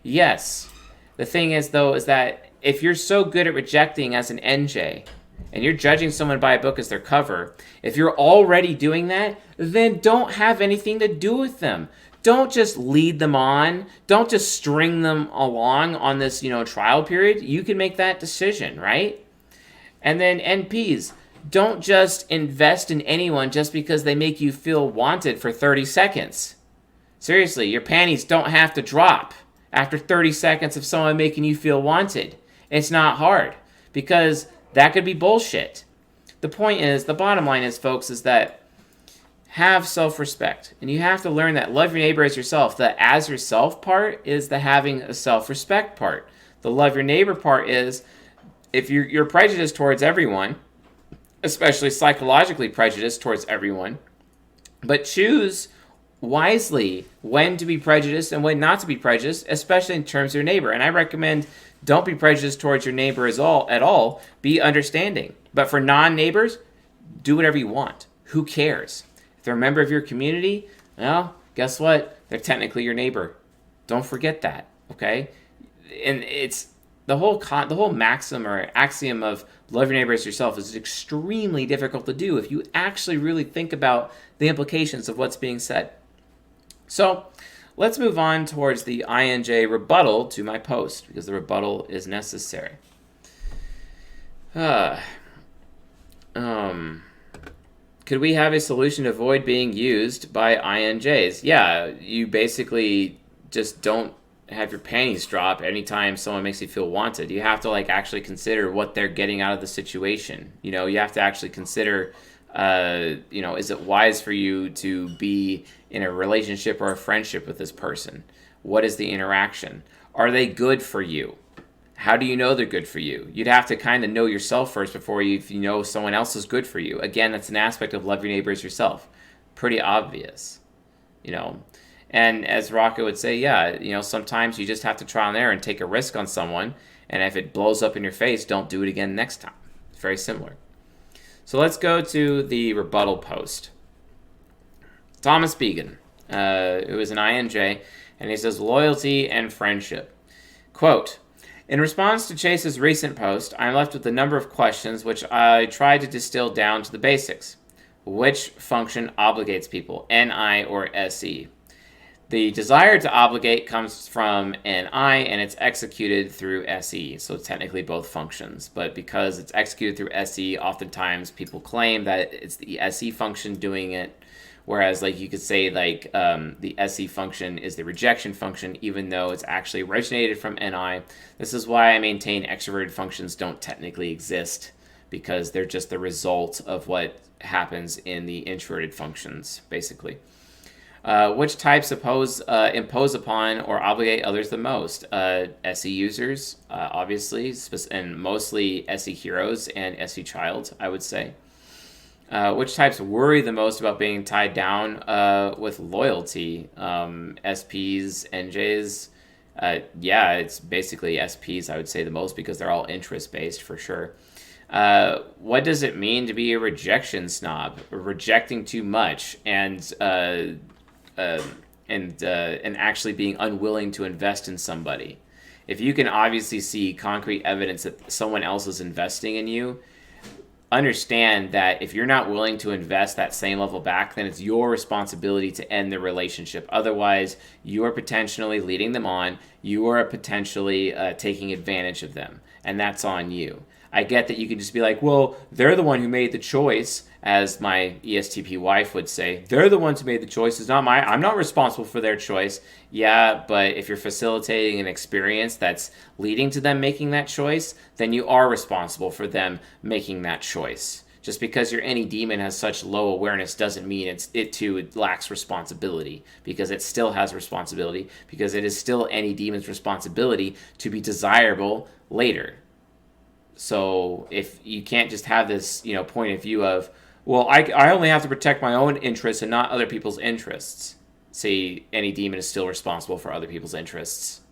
Yes. The thing is, though, is that if you're so good at rejecting as an NJ, and you're judging someone by a book as their cover, if you're already doing that, then don't have anything to do with them. Don't just lead them on. Don't just string them along on this, trial period. You can make that decision, right? And then NPs, don't just invest in anyone just because they make you feel wanted for 30 seconds. Seriously, your panties don't have to drop after 30 seconds of someone making you feel wanted. It's not hard, because that could be bullshit. The point is, the bottom line is, folks, is that have self-respect. And you have to learn that love your neighbor as yourself. The as yourself part is the having a self-respect part. The love your neighbor part is, if you're prejudiced towards everyone, especially psychologically prejudiced towards everyone, but choose wisely when to be prejudiced and when not to be prejudiced, especially in terms of your neighbor. And I recommend Don't be prejudiced towards your neighbor at all. Be understanding. But for non-neighbors, do whatever you want. Who cares? If they're a member of your community, well, guess what? They're technically your neighbor. Don't forget that, okay? And it's the whole maxim or axiom of love your neighbor as yourself is extremely difficult to do if you actually really think about the implications of what's being said. So let's move on towards the INJ rebuttal to my post, because the rebuttal is necessary. Could we have a solution to avoid being used by INJs? Yeah, you basically just don't have your panties drop anytime someone makes you feel wanted. You have to actually consider what they're getting out of the situation. You have to actually consider, is it wise for you to be in a relationship or a friendship with this person? What is the interaction? Are they good for you? How do you know they're good for you? You'd have to kind of know yourself first before if you know someone else is good for you. Again, that's an aspect of love your neighbor as yourself. Pretty obvious, And as Rocco would say, sometimes you just have to try and error and take a risk on someone. And if it blows up in your face, don't do it again next time. It's very similar. So let's go to the rebuttal post. Thomas Began, who is an INJ, and he says, loyalty and friendship. Quote, in response to Chase's recent post, I'm left with a number of questions which I tried to distill down to the basics. Which function obligates people, NI or SE? The desire to obligate comes from NI, and it's executed through SE, so technically both functions. But because it's executed through SE, oftentimes people claim that it's the SE function doing it, whereas you could say the SE function is the rejection function, even though it's actually originated from NI. This is why I maintain extroverted functions don't technically exist, because they're just the result of what happens in the introverted functions, basically. Which types impose upon or obligate others the most? SE users, obviously, and mostly SE heroes and SE child, I would say. Which types worry the most about being tied down with loyalty? SPs, NJs. It's basically SPs, I would say, the most, because they're all interest-based for sure. What does it mean to be a rejection snob? Rejecting too much and actually being unwilling to invest in somebody. If you can obviously see concrete evidence that someone else is investing in you, understand that if you're not willing to invest that same level back, then it's your responsibility to end the relationship. Otherwise, you are potentially leading them on. You are potentially taking advantage of them, and that's on you. I get that you can just be like, well, they're the one who made the choice, as my ESTP wife would say. They're the ones who made the choice. It's not I'm not responsible for their choice. Yeah, but if you're facilitating an experience that's leading to them making that choice, then you are responsible for them making that choice. Just because your any demon has such low awareness doesn't mean it lacks responsibility, because it still has responsibility, because it is still any demon's responsibility to be desirable later. So if you can't just have this, point of view of, well, I only have to protect my own interests and not other people's interests. See, any demon is still responsible for other people's interests.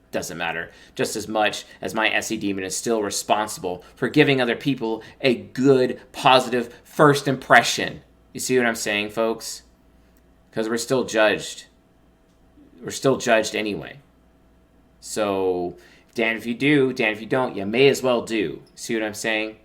Doesn't matter. Just as much as my SE demon is still responsible for giving other people a good, positive first impression. You see what I'm saying, folks? Because we're still judged. We're still judged anyway. So, damn if you do, damn if you don't, you may as well do. See what I'm saying?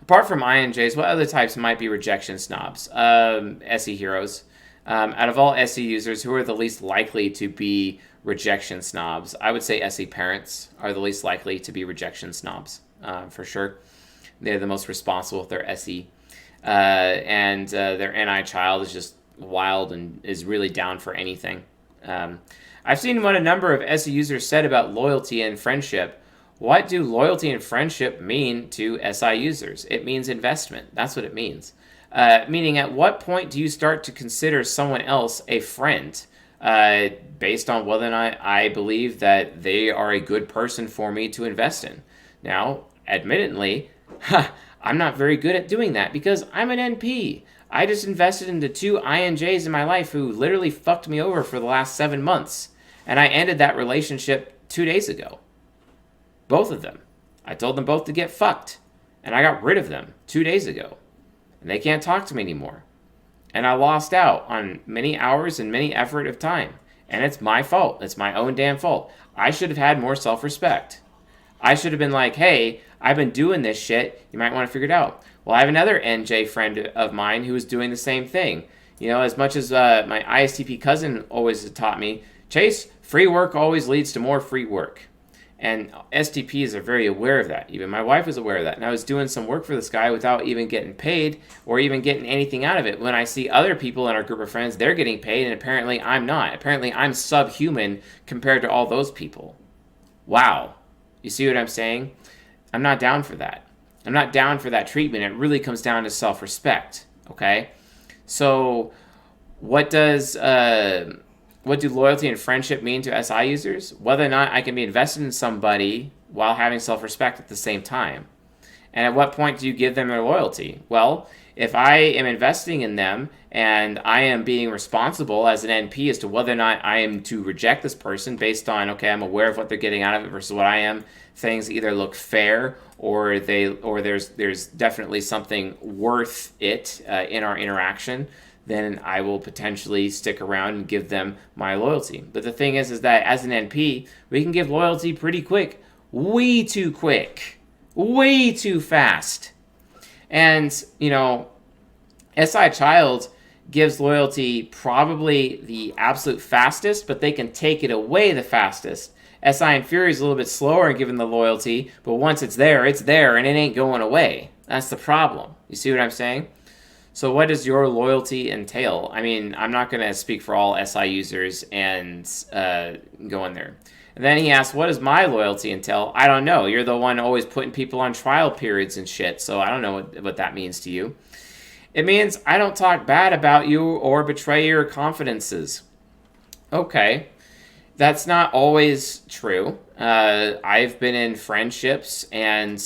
Apart from INJs, what other types might be rejection snobs? SE heroes. Out of all SE users, who are the least likely to be rejection snobs? I would say SE parents are the least likely to be rejection snobs, for sure. They're the most responsible with their SE. And their NI child is just wild and is really down for anything. I've seen what a number of SE users said about loyalty and friendship. What do loyalty and friendship mean to SI users? It means investment. That's what it means. Meaning, at what point do you start to consider someone else a friend based on whether or not I believe that they are a good person for me to invest in? Now, admittedly, I'm not very good at doing that because I'm an NP. I just invested into 2 INJs in my life who literally fucked me over for the last 7 months. And I ended that relationship 2 days ago. Both of them. I told them both to get fucked. And I got rid of them 2 days ago. And they can't talk to me anymore. And I lost out on many hours and many effort of time. And it's my fault. It's my own damn fault. I should have had more self-respect. I should have been like, hey, I've been doing this shit. You might want to figure it out. Well, I have another NJ friend of mine who is doing the same thing. As much as my ISTP cousin always taught me, Chase, free work always leads to more free work. And STPs are very aware of that. Even my wife was aware of that. And I was doing some work for this guy without even getting paid or even getting anything out of it. When I see other people in our group of friends, they're getting paid, and apparently I'm not. Apparently I'm subhuman compared to all those people. Wow. You see what I'm saying? I'm not down for that. I'm not down for that treatment. It really comes down to self-respect. Okay? So what do loyalty and friendship mean to SI users? Whether or not I can be invested in somebody while having self-respect at the same time. And at what point do you give them their loyalty? Well, if I am investing in them and I am being responsible as an NP as to whether or not I am to reject this person based on, okay, I'm aware of what they're getting out of it versus what I am, things either look fair or there's definitely something worth it in our interaction, then I will potentially stick around and give them my loyalty. But the thing is that as an NP, we can give loyalty pretty quick. Way too quick. Way too fast. And, SI Child gives loyalty probably the absolute fastest, but they can take it away the fastest. SI and Fury is a little bit slower in giving the loyalty, but once it's there, and it ain't going away. That's the problem. You see what I'm saying? So what does your loyalty entail? I mean, I'm not going to speak for all SI users and go in there. And then he asked, what does my loyalty entail? I don't know. You're the one always putting people on trial periods and shit, so I don't know what that means to you. It means I don't talk bad about you or betray your confidences. Okay. That's not always true. I've been in friendships and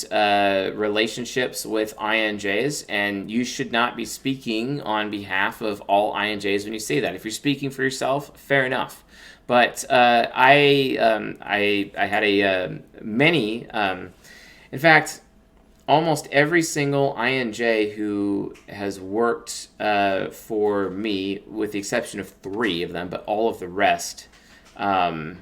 relationships with INJs, and you should not be speaking on behalf of all INJs when you say that. If you're speaking for yourself, fair enough. But I had many, in fact, almost every single INJ who has worked for me, with the exception of 3 of them, but all of the rest, and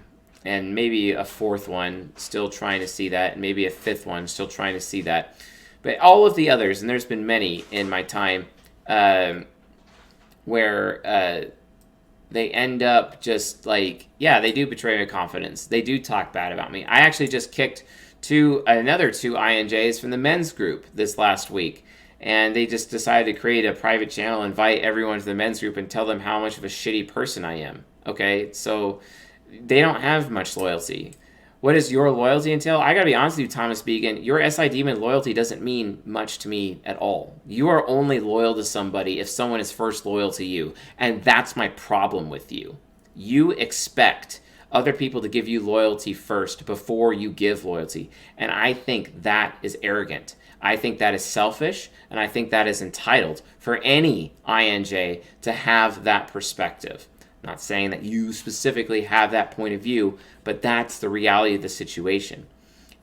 maybe a 4th one, still trying to see that, and maybe a 5th one, still trying to see that. But all of the others, and there's been many in my time, where they end up just like, yeah, they do betray my confidence. They do talk bad about me. I actually just kicked another 2 INJs from the men's group this last week. And they just decided to create a private channel, invite everyone to the men's group, and tell them how much of a shitty person I am. Okay, so they don't have much loyalty. What does your loyalty entail? I gotta be honest with you, Thomas Began. Your SI Demon loyalty doesn't mean much to me at all. You are only loyal to somebody if someone is first loyal to you. And that's my problem with you. You expect other people to give you loyalty first before you give loyalty. And I think that is arrogant. I think that is selfish, and I think that is entitled for any INJ to have that perspective. I'm not saying that you specifically have that point of view, but that's the reality of the situation.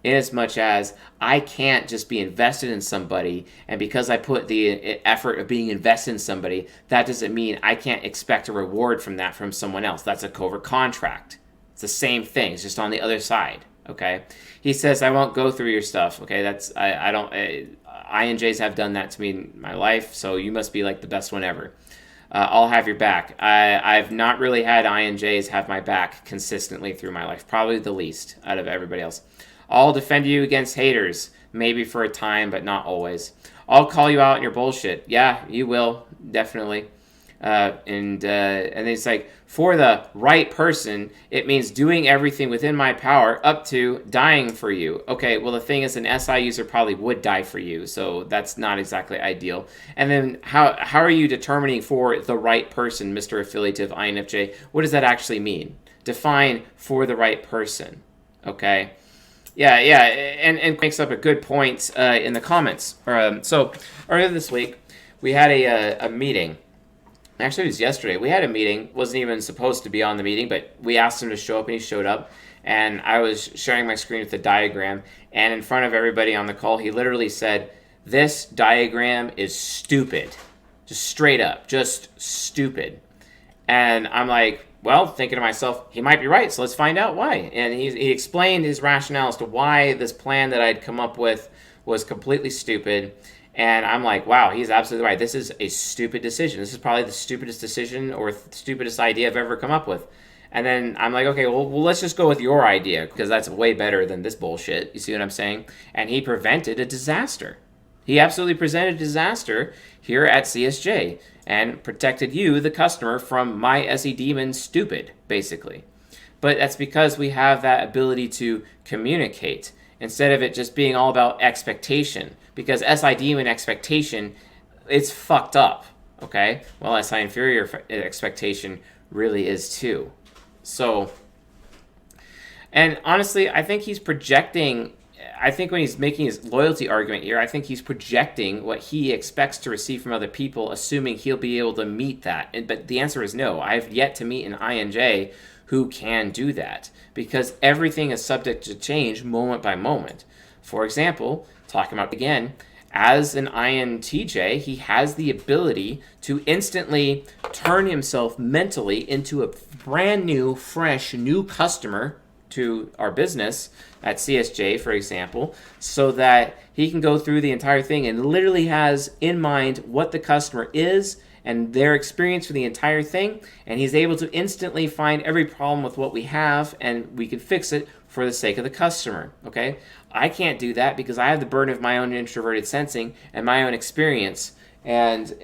Inasmuch as I can't just be invested in somebody, and because I put the effort of being invested in somebody, that doesn't mean I can't expect a reward from that from someone else. That's a covert contract. It's the same thing. It's just on the other side. Okay. He says, I won't go through your stuff. Okay. I don't, INJs have done that to me in my life. So you must be like the best one ever. I'll have your back. I've not really had INJs have my back consistently through my life. Probably the least out of everybody else. I'll defend you against haters. Maybe for a time, but not always. I'll call you out on your bullshit. Yeah, you will. Definitely. And it's like, for the right person, it means doing everything within my power up to dying for you. Okay, well, the thing is, an SI user probably would die for you, so that's not exactly ideal. And then how are you determining for the right person, Mr. Affiliative INFJ? What does that actually mean? Define for the right person. Okay? Yeah, and makes up a good point in the comments. So earlier this week, we had a meeting. Actually, it was yesterday. We had a meeting. Wasn't even supposed to be on the meeting, but we asked him to show up, and he showed up. and I was sharing my screen with the diagram, and in front of everybody on the call, he literally said, "This diagram is stupid." Just straight up, just stupid. And I'm like, well, thinking to myself, he might be right, so let's find out why. And he explained his rationale as to why this plan that I'd come up with was completely stupid. And I'm like, wow, he's absolutely right. This is a stupid decision. This is probably the stupidest decision or stupidest idea I've ever come up with. And then I'm like, okay, well, let's just go with your idea, because that's way better than this bullshit. You see what I'm saying? And he prevented a disaster. He absolutely presented a disaster here at CSJ and protected you, the customer, from my SE demon stupid, basically. But that's because we have that ability to communicate instead of it just being all about expectation. Because SI demon expectation, it's fucked up, okay? Well, SI inferior expectation really is too. So, and honestly, I think he's projecting. I think when he's making his loyalty argument here, I think he's projecting what he expects to receive from other people, assuming he'll be able to meet that. But the answer is no. I've yet to meet an INJ who can do that, because everything is subject to change moment by moment. For example, talking about again, as an INTJ, he has the ability to instantly turn himself mentally into a brand new, fresh, new customer to our business at CSJ, for example, so that he can go through the entire thing and literally has in mind what the customer is and their experience for the entire thing, and he's able to instantly find every problem with what we have, and we can fix it for the sake of the customer, okay? I can't do that because I have the burden of my own introverted sensing and my own experience, and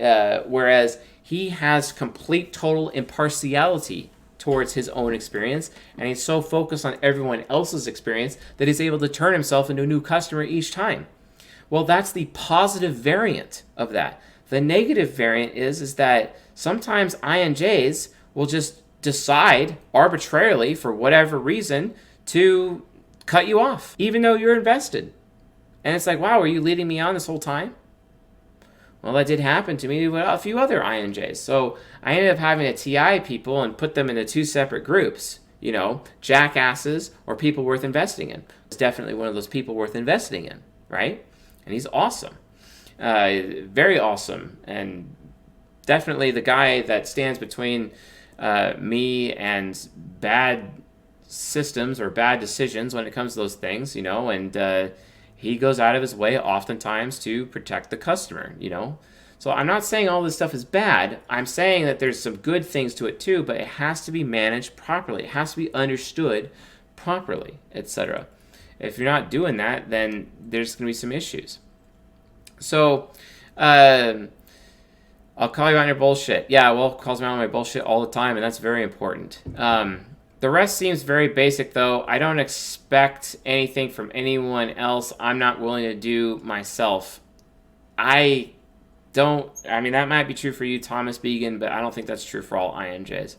whereas he has complete, total impartiality towards his own experience, and he's so focused on everyone else's experience that he's able to turn himself into a new customer each time. Well, that's the positive variant of that. The negative variant is that sometimes INJs will just decide arbitrarily, for whatever reason, to cut you off, even though you're invested. And it's like, wow, were you leading me on this whole time? Well, that did happen to me with a few other INJs. So I ended up having to TI people and put them into two separate groups, you know, jackasses or people worth investing in. It's definitely one of those people worth investing in, right? And he's awesome. Very awesome. And definitely the guy that stands between me and bad systems or bad decisions when it comes to those things, you know, and he goes out of his way oftentimes to protect the customer, you know. So I'm not saying all this stuff is bad. I'm saying that there's some good things to it too, but it has to be managed properly. It has to be understood properly, etc. If you're not doing that, then there's going to be some issues. So, I'll call you on your bullshit. Yeah, well, calls me on my bullshit all the time, and that's very important. The rest seems very basic, though. I don't expect anything from anyone else I'm not willing to do myself. I mean, that might be true for you, Thomas Began, but I don't think that's true for all INJs.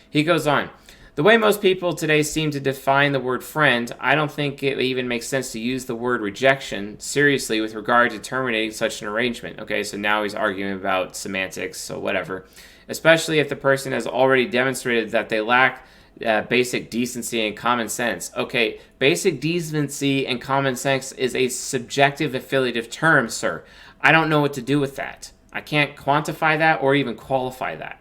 He goes on. The way most people today seem to define the word friend, I don't think it even makes sense to use the word rejection seriously with regard to terminating such an arrangement. Okay, so now he's arguing about semantics, so whatever. Especially if the person has already demonstrated that they lack basic decency and common sense. Okay, basic decency and common sense is a subjective affiliative term, sir. I don't know what to do with that. I can't quantify that or even qualify that.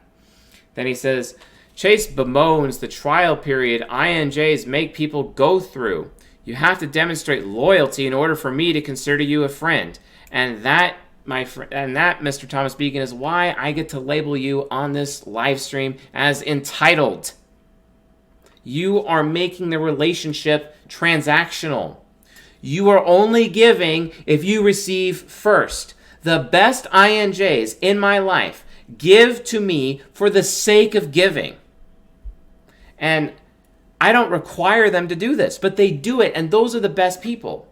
Then he says, Chase bemoans the trial period INJs make people go through. You have to demonstrate loyalty in order for me to consider you a friend. And that, Mr. Thomas Beacon, is why I get to label you on this live stream as entitled. You are making the relationship transactional. You are only giving if you receive first. The best INJs in my life give to me for the sake of giving. And I don't require them to do this, but they do it, and those are the best people.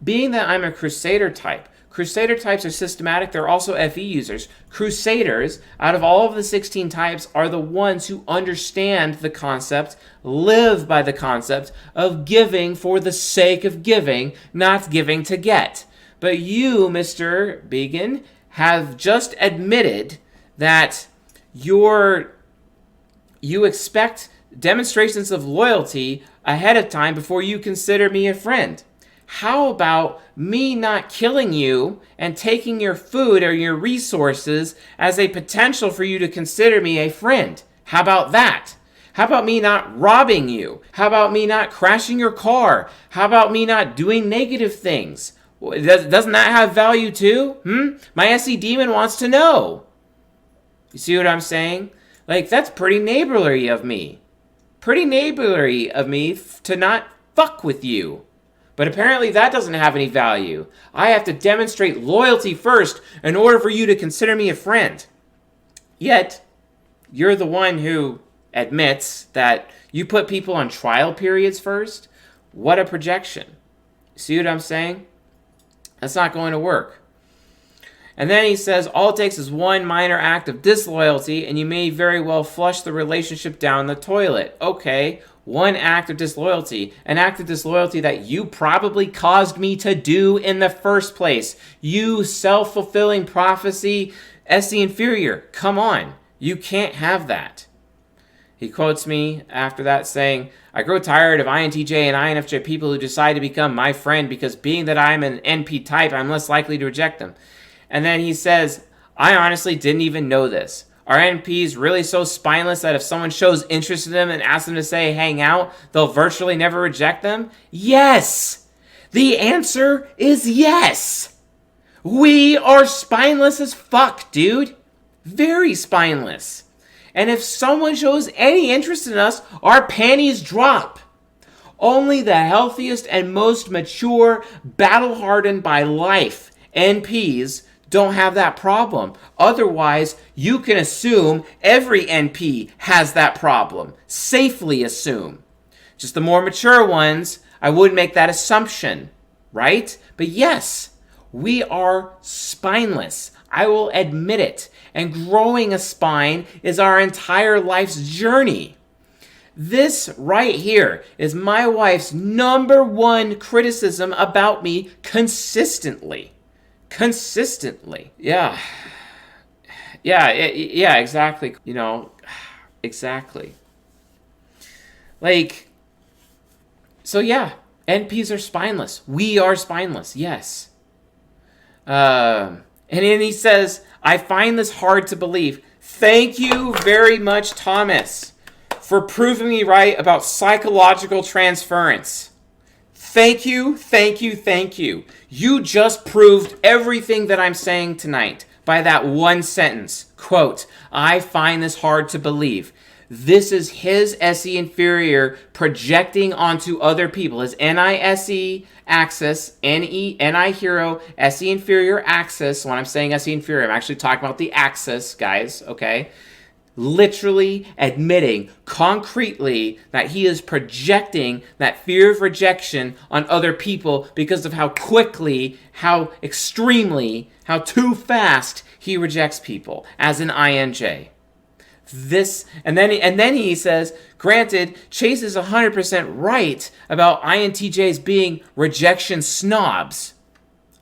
Being that I'm a Crusader type, Crusader types are systematic. They're also FE users. Crusaders, out of all of the 16 types, are the ones who understand the concept, live by the concept of giving for the sake of giving, not giving to get. But you, Mr. Began, have just admitted that you expect demonstrations of loyalty ahead of time before you consider me a friend? How about me not killing you and taking your food or your resources as a potential for you to consider me a friend? How about that? How about me not robbing you? How about me not crashing your car? How about me not doing negative things? Doesn't that have value too? My SE demon wants to know. You see what I'm saying? Like, that's pretty neighborly of me. Pretty neighborly of me to not fuck with you. But apparently that doesn't have any value. I have to demonstrate loyalty first in order for you to consider me a friend. Yet, you're the one who admits that you put people on trial periods first. What a projection. See what I'm saying? That's not going to work. And then he says, all it takes is one minor act of disloyalty and you may very well flush the relationship down the toilet. Okay, one act of disloyalty. An act of disloyalty that you probably caused me to do in the first place. You self-fulfilling prophecy, SE inferior. Come on, you can't have that. He quotes me after that saying, I grow tired of INTJ and INFJ people who decide to become my friend because being that I'm an NP type, I'm less likely to reject them. And then he says, I honestly didn't even know this. Are NPs really so spineless that if someone shows interest in them and asks them to say hang out, they'll virtually never reject them? Yes! The answer is yes! We are spineless as fuck, dude. Very spineless. And if someone shows any interest in us, our panties drop. Only the healthiest and most mature, battle-hardened by life NPs don't have that problem. Otherwise, you can assume every NP has that problem. Safely assume. Just the more mature ones, I wouldn't make that assumption, right? But yes, we are spineless. I will admit it. And growing a spine is our entire life's journey. This right here is my wife's number one criticism about me consistently. Consistently. Yeah, exactly. You know, exactly. Like, so yeah, NPs are spineless. We are spineless, yes. And then he says, I find this hard to believe. Thank you very much, Thomas, for proving me right about psychological transference. Thank you, thank you, thank you. You just proved everything that I'm saying tonight by that one sentence. Quote, I find this hard to believe. This is his SE inferior projecting onto other people. His NI-SE axis, NI hero, SE inferior axis. When I'm saying SE inferior, I'm actually talking about the axis, guys, okay? Literally admitting concretely that he is projecting that fear of rejection on other people because of how quickly, how extremely, how too fast he rejects people as an INJ. This, and then he says, granted, Chase is 100% right about INTJs being rejection snobs,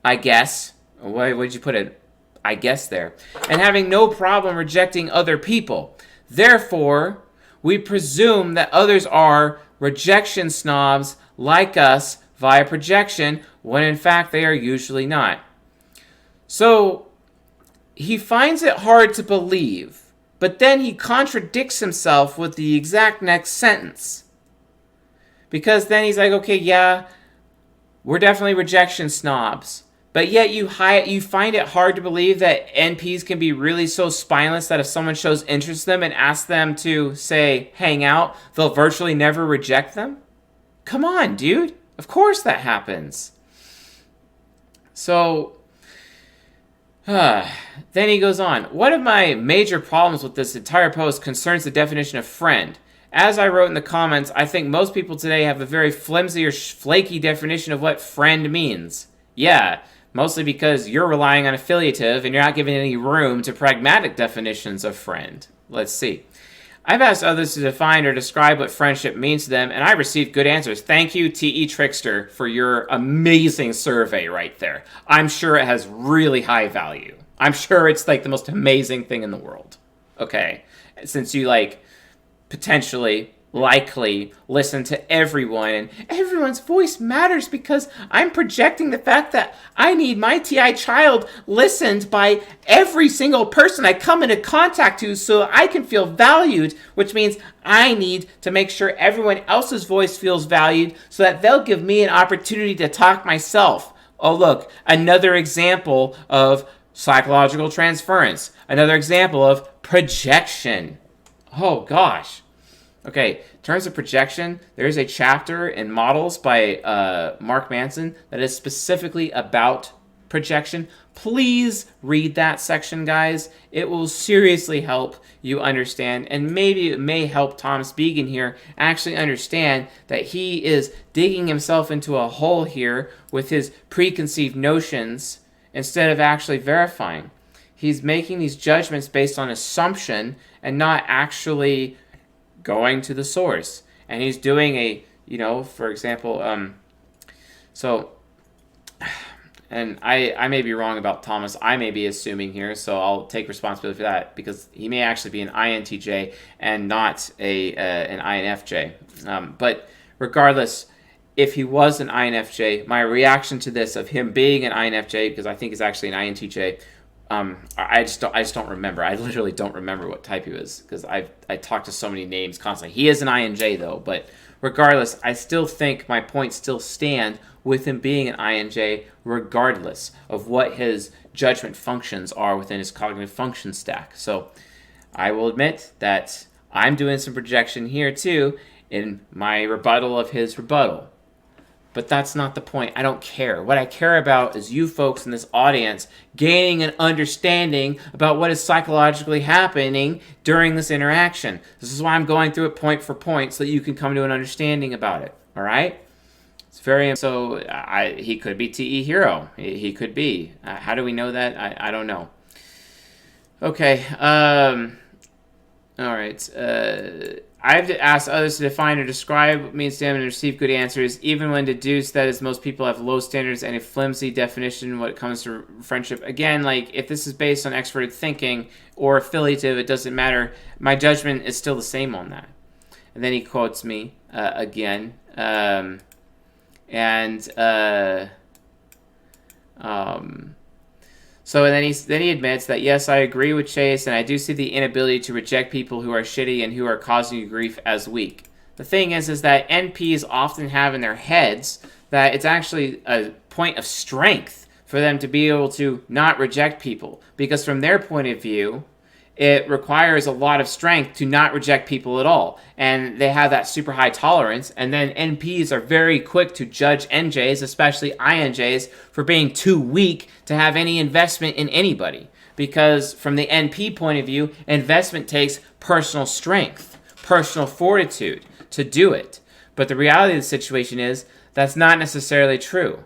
I guess. What did you put it? I guess there. And having no problem rejecting other people. Therefore, we presume that others are rejection snobs like us via projection, when in fact they are usually not. So, he finds it hard to believe. But then he contradicts himself with the exact next sentence. Because then he's like, okay, yeah, we're definitely rejection snobs. But yet you find it hard to believe that NPs can be really so spineless that if someone shows interest in them and asks them to, say, hang out, they'll virtually never reject them? Come on, dude. Of course that happens. So, then he goes on. One of my major problems with this entire post concerns the definition of friend. As I wrote in the comments, I think most people today have a very flimsy or flaky definition of what friend means. Yeah, mostly because you're relying on affiliative and you're not giving any room to pragmatic definitions of friend. Let's see. I've asked others to define or describe what friendship means to them, and I received good answers. Thank you, T.E. Trickster, for your amazing survey right there. I'm sure it has really high value. I'm sure it's like the most amazing thing in the world. Okay, since you like potentially likely listen to everyone, and everyone's voice matters because I'm projecting the fact that I need my TI child listened by every single person I come into contact to so I can feel valued, which means I need to make sure everyone else's voice feels valued so that they'll give me an opportunity to talk myself. Oh, look, another example of psychological transference, another example of projection. Oh gosh. Okay, in terms of projection, there is a chapter in Models by Mark Manson that is specifically about projection. Please read that section, guys. It will seriously help you understand, and maybe it may help Thomas Began here actually understand that he is digging himself into a hole here with his preconceived notions instead of actually verifying. He's making these judgments based on assumption and not actually going to the source. And he's doing for example, and I may be wrong about Thomas. I may be assuming here, so I'll take responsibility for that because he may actually be an INTJ and not an INFJ. But regardless, if he was an INFJ, my reaction to this of him being an INFJ, because I think he's actually an INTJ, I just don't remember. I literally don't remember what type he was because I talk to so many names constantly. He is an INJ though, but regardless, I still think my points still stand with him being an INJ, regardless of what his judgment functions are within his cognitive function stack. So I will admit that I'm doing some projection here too in my rebuttal of his rebuttal. But that's not the point. I don't care. What I care about is you folks in this audience gaining an understanding about what is psychologically happening during this interaction. This is why I'm going through it point for point so that you can come to an understanding about it. All right? It's very... So he could be TE Hero. He could be. How do we know that? I don't know. Okay. All right. I've asked others to define or describe what means to them and receive good answers, even when deduced that is most people have low standards and a flimsy definition when it comes to friendship. Again, like if this is based on extroverted thinking or affiliative, it doesn't matter. My judgment is still the same on that. And then he quotes me again. So then he admits that, yes, I agree with Chase, and I do see the inability to reject people who are shitty and who are causing you grief as weak. The thing is that NPs often have in their heads that it's actually a point of strength for them to be able to not reject people. Because from their point of view, it requires a lot of strength to not reject people at all. And they have that super high tolerance. And then NPs are very quick to judge NJs, especially INJs, for being too weak to have any investment in anybody. Because from the NP point of view, investment takes personal strength, personal fortitude to do it. But the reality of the situation is that's not necessarily true.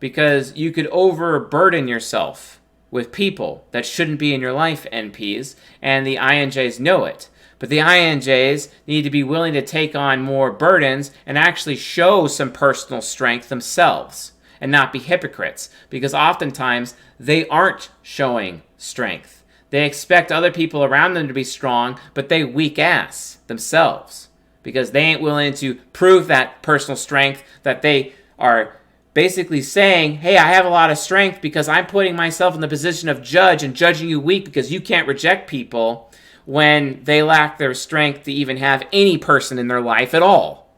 Because you could overburden yourself with people that shouldn't be in your life, NPs, and the INJs know it. But the INJs need to be willing to take on more burdens and actually show some personal strength themselves and not be hypocrites, because oftentimes they aren't showing strength. They expect other people around them to be strong, but they weak ass themselves because they ain't willing to prove that personal strength that they are basically saying, hey, I have a lot of strength because I'm putting myself in the position of judge and judging you weak because you can't reject people when they lack their strength to even have any person in their life at all.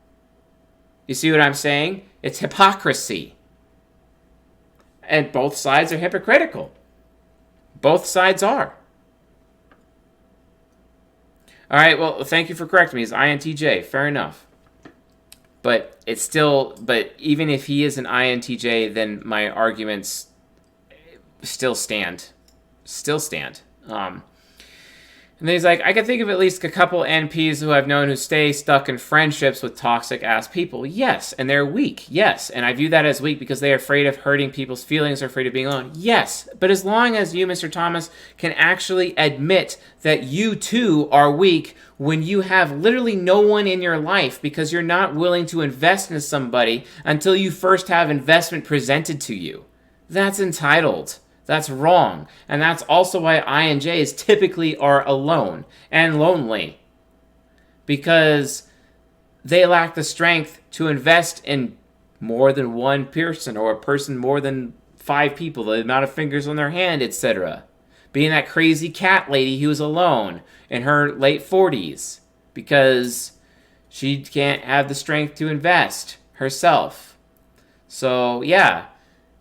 You see what I'm saying? It's hypocrisy. And both sides are hypocritical. Both sides are. All right, well, thank you for correcting me. It's INTJ. Fair enough. But even if he is an INTJ, then my arguments still stand. And then he's like, I can think of at least a couple NPs who I've known who stay stuck in friendships with toxic-ass people. Yes, and they're weak. Yes, and I view that as weak because they are afraid of hurting people's feelings or afraid of being alone. Yes, but as long as you, Mr. Thomas, can actually admit that you too are weak when you have literally no one in your life because you're not willing to invest in somebody until you first have investment presented to you. That's entitled. That's wrong. And that's also why INJs typically are alone and lonely. Because they lack the strength to invest in more than one person, or a person more than 5 people, the amount of fingers on their hand, etc. Being that crazy cat lady who was alone in her late 40s because she can't have the strength to invest herself. So, yeah,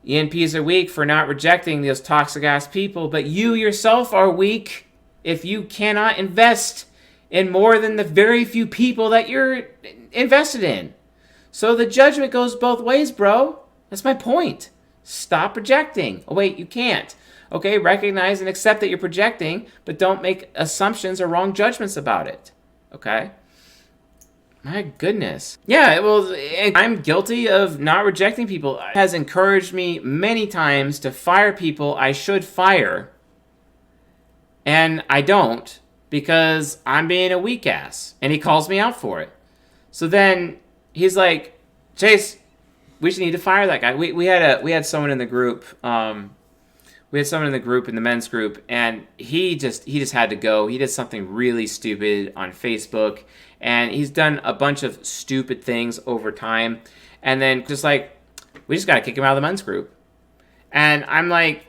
ENPs are weak for not rejecting those toxic-ass people, but you yourself are weak if you cannot invest in more than the very few people that you're invested in. So the judgment goes both ways, bro. That's my point. Stop projecting. Oh, wait, you can't. Okay, recognize and accept that you're projecting, but don't make assumptions or wrong judgments about it. Okay? My goodness. Yeah, well, I'm guilty of not rejecting people. It has encouraged me many times to fire people I should fire, and I don't because I'm being a weak ass, and he calls me out for it. So then he's like, Chase, we just need to fire that guy. We had someone in the group. We had someone in the group, in the men's group, and he just had to go. He did something really stupid on Facebook, and he's done a bunch of stupid things over time. And then just like, we just got to kick him out of the men's group. And I'm like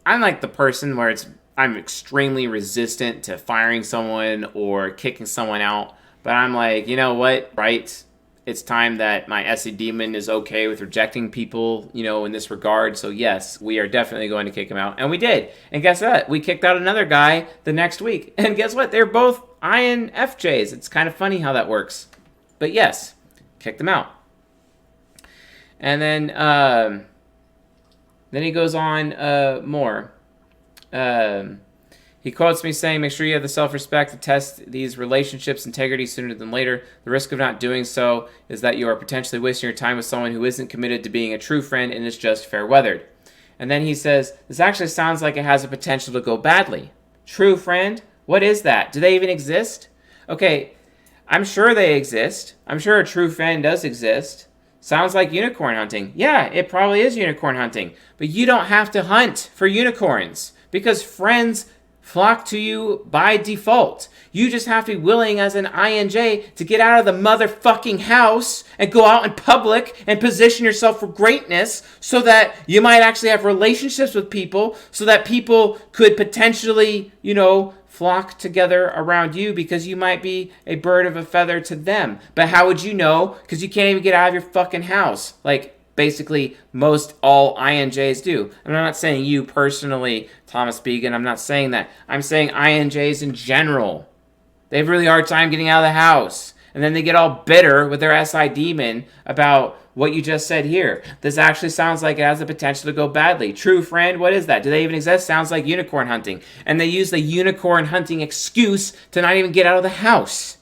the person where I'm extremely resistant to firing someone or kicking someone out. But I'm like, you know what, right? It's time that my SE demon is okay with rejecting people, in this regard. So yes, we are definitely going to kick him out. And we did. And guess what? We kicked out another guy the next week. And guess what? They're both INFJs. It's kind of funny how that works. But yes, kicked them out. And then he goes on more. He quotes me saying, make sure you have the self-respect to test these relationships' integrity sooner than later. The risk of not doing so is that you are potentially wasting your time with someone who isn't committed to being a true friend and is just fair-weathered. And then he says, this actually sounds like it has a potential to go badly. True friend? What is that? Do they even exist? Okay, I'm sure they exist. I'm sure a true friend does exist. Sounds like unicorn hunting. Yeah, it probably is unicorn hunting. But you don't have to hunt for unicorns because friends flock to you by default. You just have to be willing as an INJ to get out of the motherfucking house and go out in public and position yourself for greatness so that you might actually have relationships with people so that people could potentially, flock together around you because you might be a bird of a feather to them. But how would you know? Because you can't even get out of your fucking house. Like, basically, most all INJs do. And I'm not saying you personally, Thomas Began. I'm not saying that. I'm saying INJs in general. They have a really hard time getting out of the house. And then they get all bitter with their SI demon about what you just said here. This actually sounds like it has the potential to go badly. True friend, what is that? Do they even exist? Sounds like unicorn hunting. And they use the unicorn hunting excuse to not even get out of the house.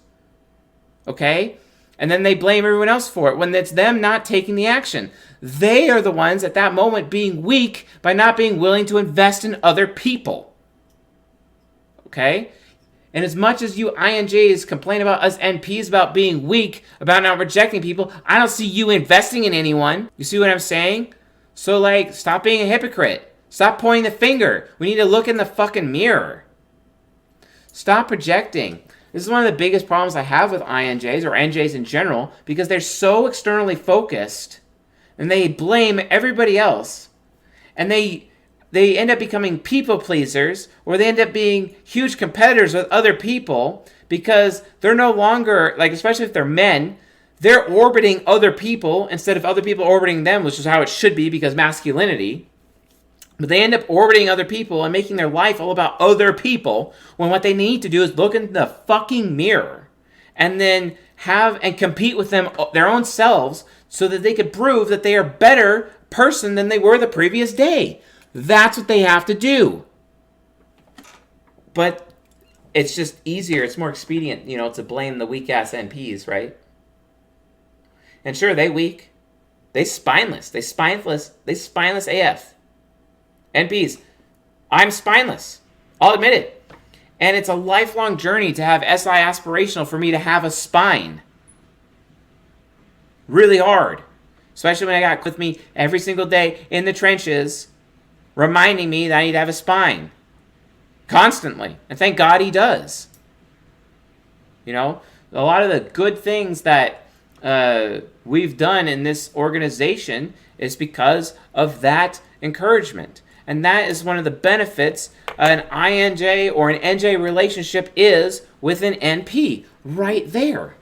Okay? And then they blame everyone else for it when it's them not taking the action. They are the ones at that moment being weak by not being willing to invest in other people. Okay? And as much as you INJs complain about us NPs about being weak, about not rejecting people, I don't see you investing in anyone. You see what I'm saying? So, stop being a hypocrite. Stop pointing the finger. We need to look in the fucking mirror. Stop projecting. This is one of the biggest problems I have with INJs or NJs in general because they're so externally focused and they blame everybody else and they end up becoming people pleasers or they end up being huge competitors with other people because they're no longer, especially if they're men, they're orbiting other people instead of other people orbiting them, which is how it should be because masculinity. But they end up orbiting other people and making their life all about other people when what they need to do is look in the fucking mirror and then have and compete with them, their own selves, so that they could prove that they are a better person than they were the previous day. That's what they have to do. But it's just easier, it's more expedient, to blame the weak-ass NPs, right? And sure, they weak. They spineless. They spineless AF. NPs, I'm spineless. I'll admit it. And it's a lifelong journey to have SI aspirational for me to have a spine. Really hard. Especially when I got with me every single day in the trenches, reminding me that I need to have a spine. Constantly. And thank God he does. A lot of the good things that we've done in this organization is because of that encouragement. And that is one of the benefits an INJ or an NJ relationship is with an NP, right there.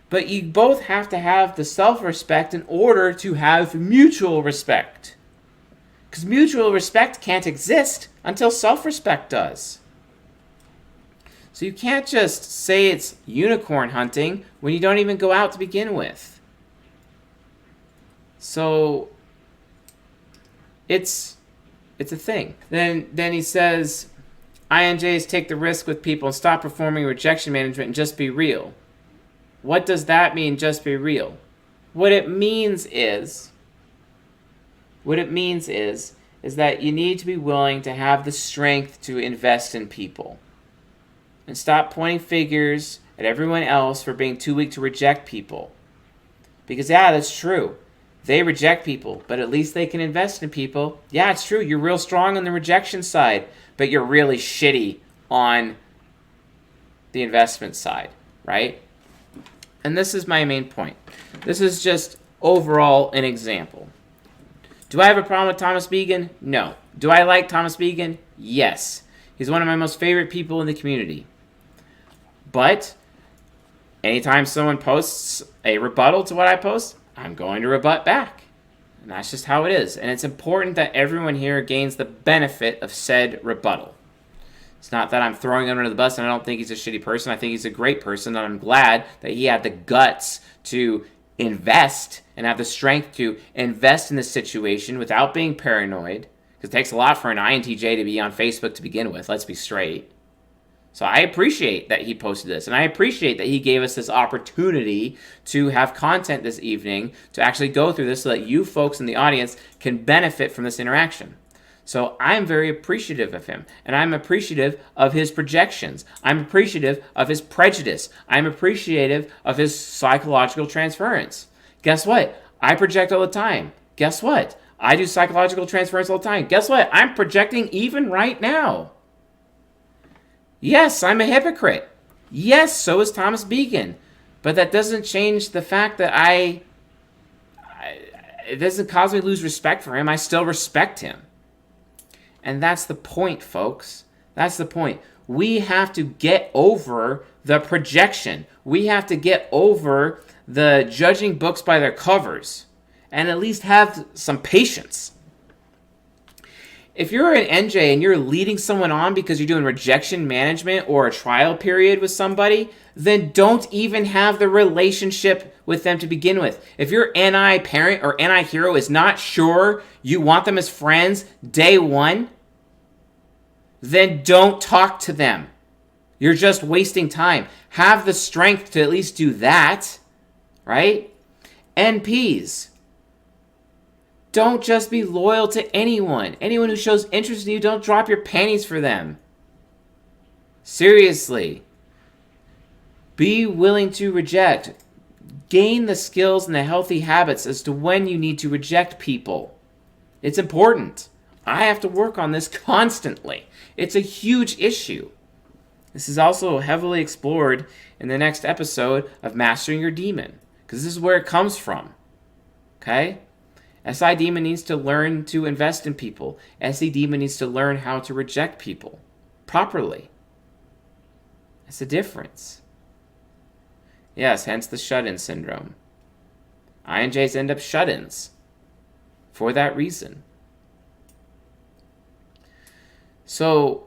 But you both have to have the self-respect in order to have mutual respect. Because mutual respect can't exist until self-respect does. So you can't just say it's unicorn hunting when you don't even go out to begin with. So it's a thing. Then he says, INJs take the risk with people and stop performing rejection management and just be real. What does that mean, just be real? What it means is that you need to be willing to have the strength to invest in people. And stop pointing fingers at everyone else for being too weak to reject people. Because, yeah, that's true. They reject people, but at least they can invest in people. Yeah, it's true. You're real strong on the rejection side, but you're really shitty on the investment side, right? And this is my main point. This is just overall an example. Do I have a problem with Thomas Began? No. Do I like Thomas Began? Yes. He's one of my most favorite people in the community. But anytime someone posts a rebuttal to what I post, I'm going to rebut back. And that's just how it is. And it's important that everyone here gains the benefit of said rebuttal. It's not that I'm throwing him under the bus and I don't think he's a shitty person. I think he's a great person, and I'm glad that he had the guts to invest and have the strength to invest in this situation without being paranoid. Because it takes a lot for an INTJ to be on Facebook to begin with, let's be straight. So I appreciate that he posted this, and I appreciate that he gave us this opportunity to have content this evening to actually go through this so that you folks in the audience can benefit from this interaction. So I'm very appreciative of him, and I'm appreciative of his projections. I'm appreciative of his prejudice. I'm appreciative of his psychological transference. Guess what? I project all the time. Guess what? I do psychological transference all the time. Guess what? I'm projecting even right now. Yes, I'm a hypocrite. Yes, so is Thomas Began. But that doesn't change the fact that it doesn't cause me to lose respect for him. I still respect him. And that's the point, folks. That's the point. We have to get over the projection. We have to get over the judging books by their covers. And at least have some patience. If you're an NJ and you're leading someone on because you're doing rejection management or a trial period with somebody, then don't even have the relationship with them to begin with. If your NI parent or NI hero is not sure you want them as friends day one, then don't talk to them. You're just wasting time. Have the strength to at least do that, right? NPs. Don't just be loyal to anyone. Anyone who shows interest in you, don't drop your panties for them. Seriously. Be willing to reject. Gain the skills and the healthy habits as to when you need to reject people. It's important. I have to work on this constantly. It's a huge issue. This is also heavily explored in the next episode of Mastering Your Demon, because this is where it comes from. Okay? SI Demon needs to learn to invest in people. SE Demon needs to learn how to reject people properly. That's the difference. Yes, hence the shut-in syndrome. INJs end up shut-ins for that reason. So,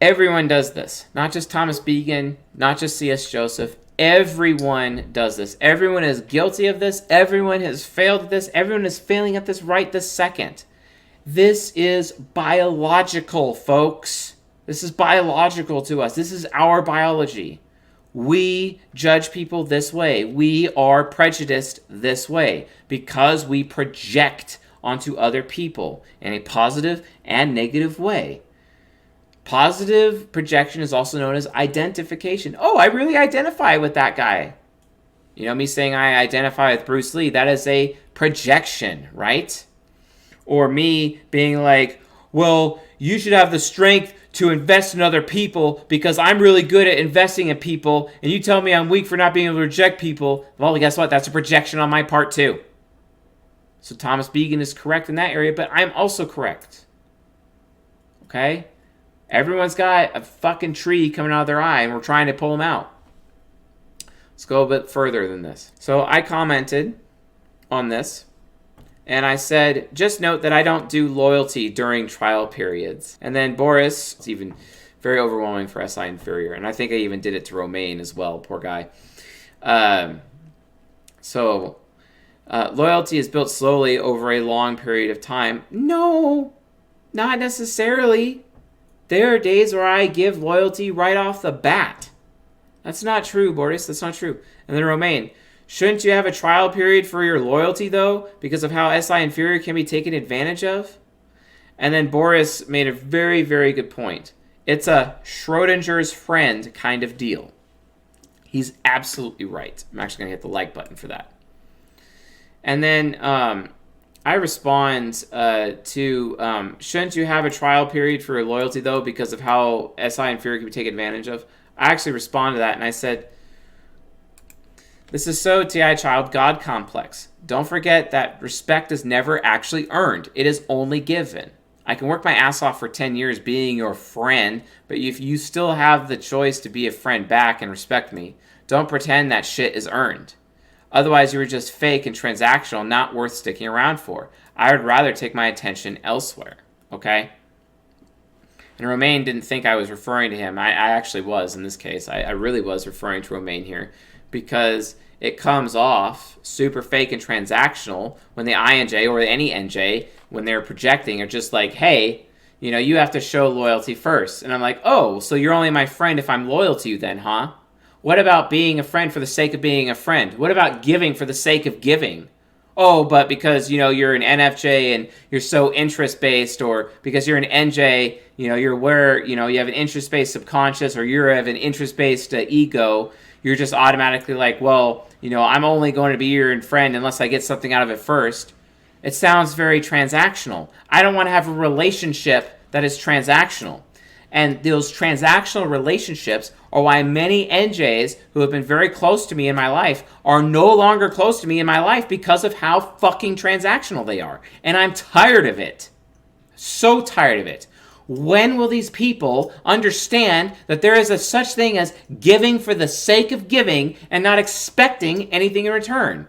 everyone does this. Not just Thomas Began, not just C.S. Joseph. Everyone does this. Everyone is guilty of this. Everyone has failed at this. Everyone is failing at this right this second. This is biological, folks. This is biological to us. This is our biology. We judge people this way. We are prejudiced this way because we project onto other people in a positive and negative way. Positive projection is also known as identification. Oh, I really identify with that guy. You know, me saying I identify with Bruce Lee, that is a projection, right? Or me being like, well, you should have the strength to invest in other people because I'm really good at investing in people, and you tell me I'm weak for not being able to reject people. Well, guess what? That's a projection on my part too. So Thomas Began is correct in that area, but I'm also correct. Okay? Everyone's got a fucking tree coming out of their eye, and we're trying to pull them out. Let's go a bit further than this. So I commented on this, and I said, just note that I don't do loyalty during trial periods. And then Boris, it's even very overwhelming for SI inferior, and I think I even did it to Romaine as well, poor guy. Loyalty is built slowly over a long period of time. No, not necessarily. There are days where I give loyalty right off the bat. That's not true, Boris. That's not true. And then Romaine, shouldn't you have a trial period for your loyalty, though, because of how SI inferior can be taken advantage of? And then Boris made a very, very good point. It's a Schrodinger's friend kind of deal. He's absolutely right. I'm actually going to hit the like button for that. And then I respond to, shouldn't you have a trial period for your loyalty, though, because of how SI inferior can be taken advantage of? I actually responded to that, and I said, this is so TI child God complex. Don't forget that respect is never actually earned. It is only given. I can work my ass off for 10 years being your friend, but if you still have the choice to be a friend back and respect me, don't pretend that shit is earned. Otherwise, you were just fake and transactional, not worth sticking around for. I would rather take my attention elsewhere, okay? And Romaine didn't think I was referring to him. I actually was in this case. I really was referring to Romaine here because it comes off super fake and transactional when the INJ or any NJ, when they're projecting, are just like, hey, you know, you have to show loyalty first. And I'm like, oh, so you're only my friend if I'm loyal to you then, huh? What about being a friend for the sake of being a friend? What about giving for the sake of giving? Oh, but because, you know, you're an NFJ and you're so interest-based, or because you're an NJ, you know, you're where, you know, you have an interest-based subconscious, or you have an interest-based ego, you're just automatically like, well, you know, I'm only going to be your friend unless I get something out of it first. It sounds very transactional. I don't want to have a relationship that is transactional. And those transactional relationships are why many NJs who have been very close to me in my life are no longer close to me in my life because of how fucking transactional they are. And I'm tired of it. So tired of it. When will these people understand that there is a such thing as giving for the sake of giving and not expecting anything in return?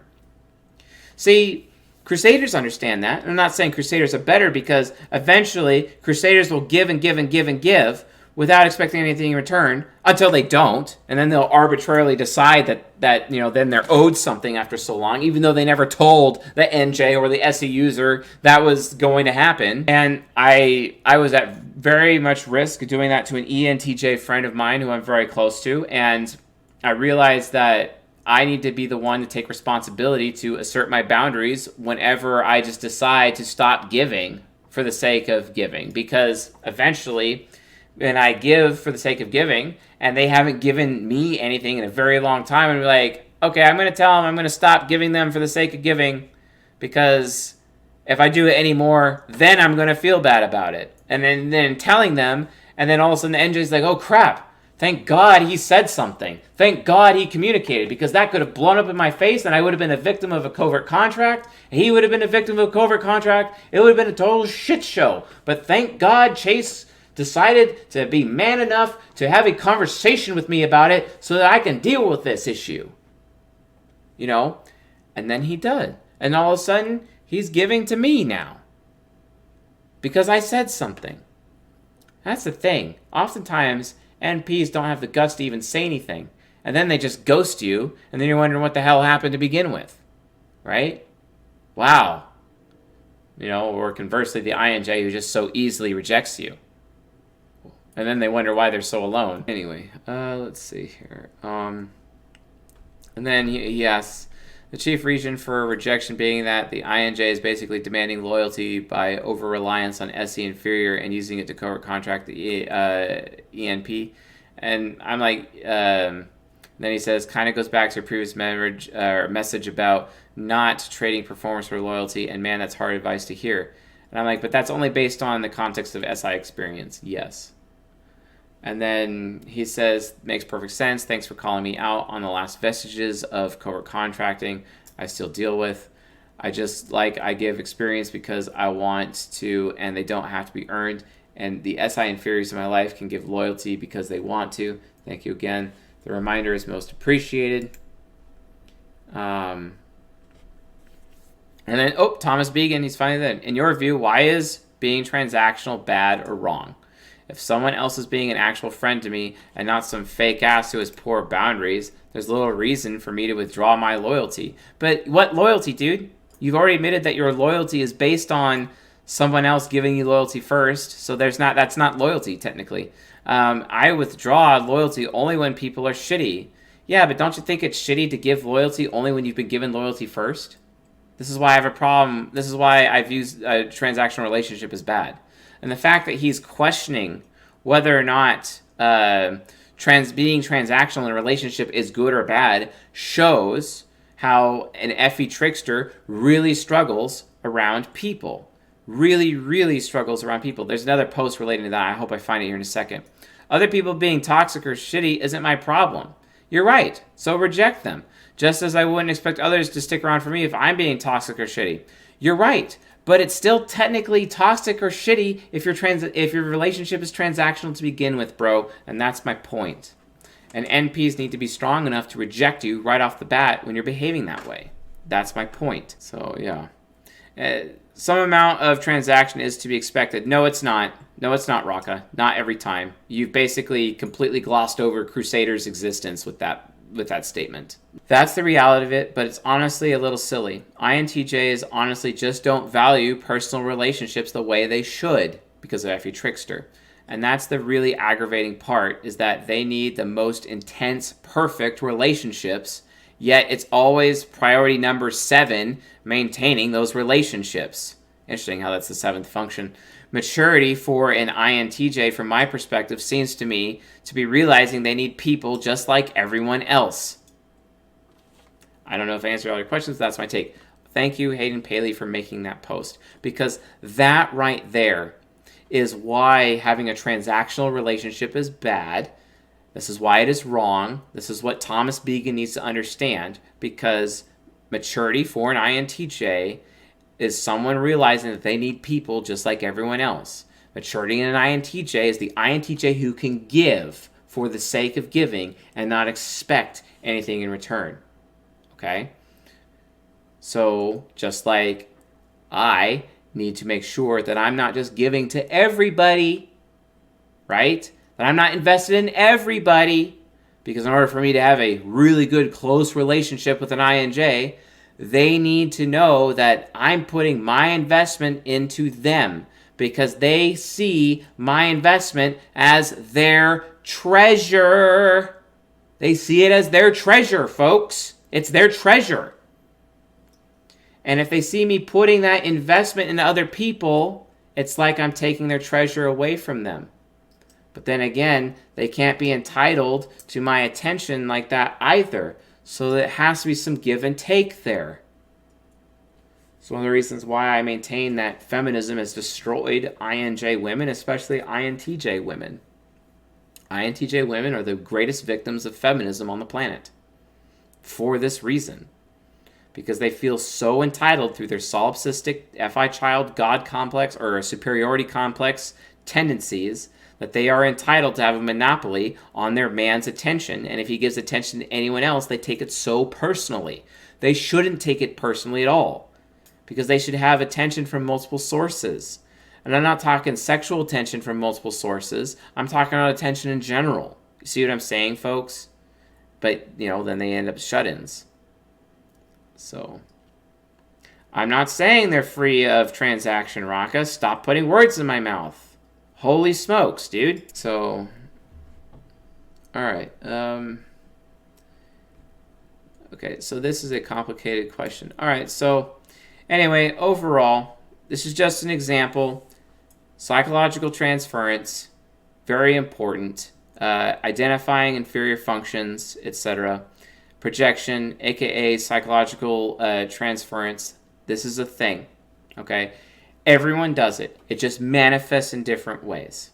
See, Crusaders understand that. And I'm not saying Crusaders are better, because eventually Crusaders will give and give and give and give without expecting anything in return until they don't. And then they'll arbitrarily decide that you know, then they're owed something after so long, even though they never told the NJ or the SE user that was going to happen. And I was at very much risk doing that to an ENTJ friend of mine who I'm very close to. And I realized that I need to be the one to take responsibility to assert my boundaries whenever I just decide to stop giving for the sake of giving. Because eventually, when I give for the sake of giving, and they haven't given me anything in a very long time, and be like, okay, I'm going to tell them I'm going to stop giving them for the sake of giving, because if I do it anymore, then I'm going to feel bad about it. And then telling them, and then all of a sudden the NJ's like, oh crap. Thank God he said something. Thank God he communicated, because that could have blown up in my face and I would have been a victim of a covert contract. He would have been a victim of a covert contract. It would have been a total shit show. But thank God Chase decided to be man enough to have a conversation with me about it so that I can deal with this issue. You know? And then he did. And all of a sudden, he's giving to me now. Because I said something. That's the thing. Oftentimes, NPs don't have the guts to even say anything. And then they just ghost you, and then you're wondering what the hell happened to begin with. Right? Wow. You know, or conversely, the INJ who just so easily rejects you. And then they wonder why they're so alone. Anyway, let's see here. And then he asks, the chief reason for rejection being that the INJ is basically demanding loyalty by over-reliance on SE inferior and using it to covert contract the ENP. And I'm like, then he says, kind of goes back to a previous message about not trading performance for loyalty, and man, that's hard advice to hear. And I'm like, but that's only based on the context of SI experience. Yes. And then he says, makes perfect sense. Thanks for calling me out on the last vestiges of covert contracting I still deal with. I give experience because I want to, and they don't have to be earned. And the SI inferiors in my life can give loyalty because they want to. Thank you again. The reminder is most appreciated. And then, Thomas Began, he's finally there. In your view, why is being transactional bad or wrong? If someone else is being an actual friend to me and not some fake ass who has poor boundaries, there's little reason for me to withdraw my loyalty. But what loyalty, dude? You've already admitted that your loyalty is based on someone else giving you loyalty first, so that's not loyalty, technically. I withdraw loyalty only when people are shitty. Yeah, but don't you think it's shitty to give loyalty only when you've been given loyalty first? This is why I have a problem. This is why I view a transactional relationship as bad. And the fact that he's questioning whether or not being transactional in a relationship is good or bad shows how an FE trickster really struggles around people. Really, really struggles around people. There's another post relating to that. I hope I find it here in a second. Other people being toxic or shitty isn't my problem. You're right, so reject them. Just as I wouldn't expect others to stick around for me if I'm being toxic or shitty. You're right, but it's still technically toxic or shitty if your relationship is transactional to begin with, bro, and that's my point. And NPs need to be strong enough to reject you right off the bat when you're behaving that way. That's my point. So, yeah. Some amount of transaction is to be expected. No, it's not. No, it's not, Raka. Not every time. You've basically completely glossed over Crusader's existence with that statement. That's the reality of it, but it's honestly a little silly. INTJs honestly just don't value personal relationships the way they should because of FE Trickster. And that's the really aggravating part, is that they need the most intense, perfect relationships, yet it's always priority number 7, maintaining those relationships. Interesting how that's the 7th function. Maturity for an INTJ, from my perspective, seems to me to be realizing they need people just like everyone else. I don't know if I answered all your questions. That's my take. Thank you, Hayden Paley, for making that post. Because that right there is why having a transactional relationship is bad. This is why it is wrong. This is what Thomas Began needs to understand. Because maturity for an INTJ is someone realizing that they need people just like everyone else. Maturity in an INTJ is the INTJ who can give for the sake of giving and not expect anything in return. Okay? So, just like I need to make sure that I'm not just giving to everybody, right? That I'm not invested in everybody, because in order for me to have a really good, close relationship with an INJ, they need to know that I'm putting my investment into them because they see my investment as their treasure. They see it as their treasure, folks. It's their treasure. And if they see me putting that investment into other people, it's like I'm taking their treasure away from them. But then again, they can't be entitled to my attention like that either. So there has to be some give and take there. It's one of the reasons why I maintain that feminism has destroyed INJ women, especially INTJ women. INTJ women are the greatest victims of feminism on the planet. For this reason. Because they feel so entitled through their solipsistic FI child God complex or superiority complex tendencies that they are entitled to have a monopoly on their man's attention. And if he gives attention to anyone else, they take it so personally. They shouldn't take it personally at all, because they should have attention from multiple sources. And I'm not talking sexual attention from multiple sources. I'm talking about attention in general. You see what I'm saying, folks? But, then they end up shut-ins. So, I'm not saying they're free of transaction, Raka. Stop putting words in my mouth. Holy smokes, dude. So, alright. Okay, so this is a complicated question. Alright, so, anyway, overall, this is just an example. Psychological transference, very important. Identifying inferior functions, etc. Projection, aka psychological transference. This is a thing, okay? Everyone does it. It just manifests in different ways.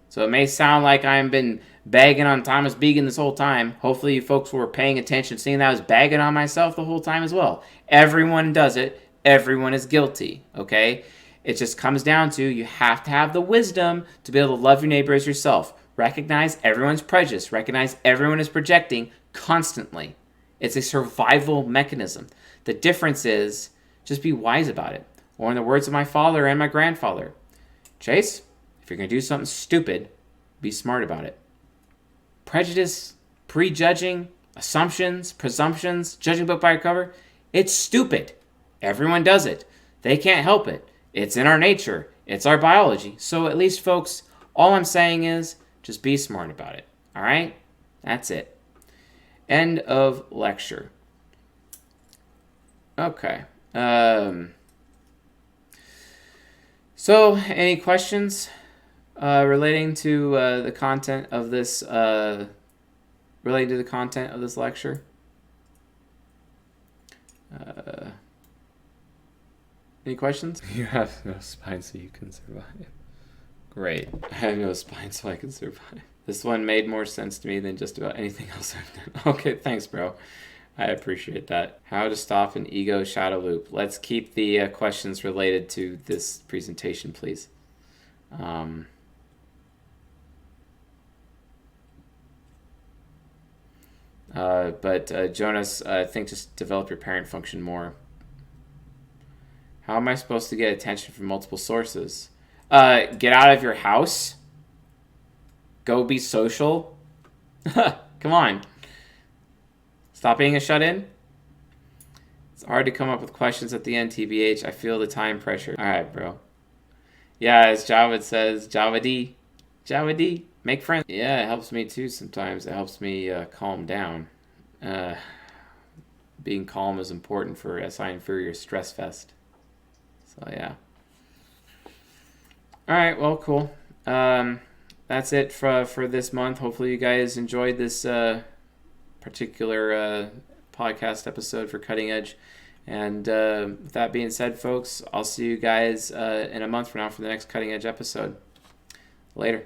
So it may sound like I've been bagging on Thomas Began this whole time. Hopefully you folks were paying attention, seeing that I was bagging on myself the whole time as well. Everyone does it. Everyone is guilty, okay? It just comes down to you have to have the wisdom to be able to love your neighbor as yourself. Recognize everyone's prejudice. Recognize everyone is projecting constantly. It's a survival mechanism. The difference is just be wise about it. Or in the words of my father and my grandfather, Chase, if you're going to do something stupid, be smart about it. Prejudice, prejudging, assumptions, presumptions, judging a book by a cover, it's stupid. Everyone does it. They can't help it. It's in our nature. It's our biology. So at least, folks, all I'm saying is just be smart about it. All right? That's it. End of lecture. Okay. So, any questions relating to the content of this lecture? Any questions? You have no spine, so you can survive. Great. I have no spine, so I can survive. This one made more sense to me than just about anything else I've done. Okay, thanks, bro. I appreciate that. How to stop an ego shadow loop. Let's keep the questions related to this presentation, please. But Jonas, I think just develop your parent function more. How am I supposed to get attention from multiple sources? Get out of your house. Go be social. Come on. Stop being a shut-in. It's hard to come up with questions at the end, TBH. I feel the time pressure. All right, bro. Yeah, as Javed says, Java D. Make friends. Yeah, it helps me too sometimes. It helps me calm down. Being calm is important for SI Inferior Stress Fest. So, yeah. All right, well, cool. That's it for this month. Hopefully you guys enjoyed this particular podcast episode for Cutting Edge. And with that being said, folks, I'll see you guys in a month from now for the next Cutting Edge episode. Later.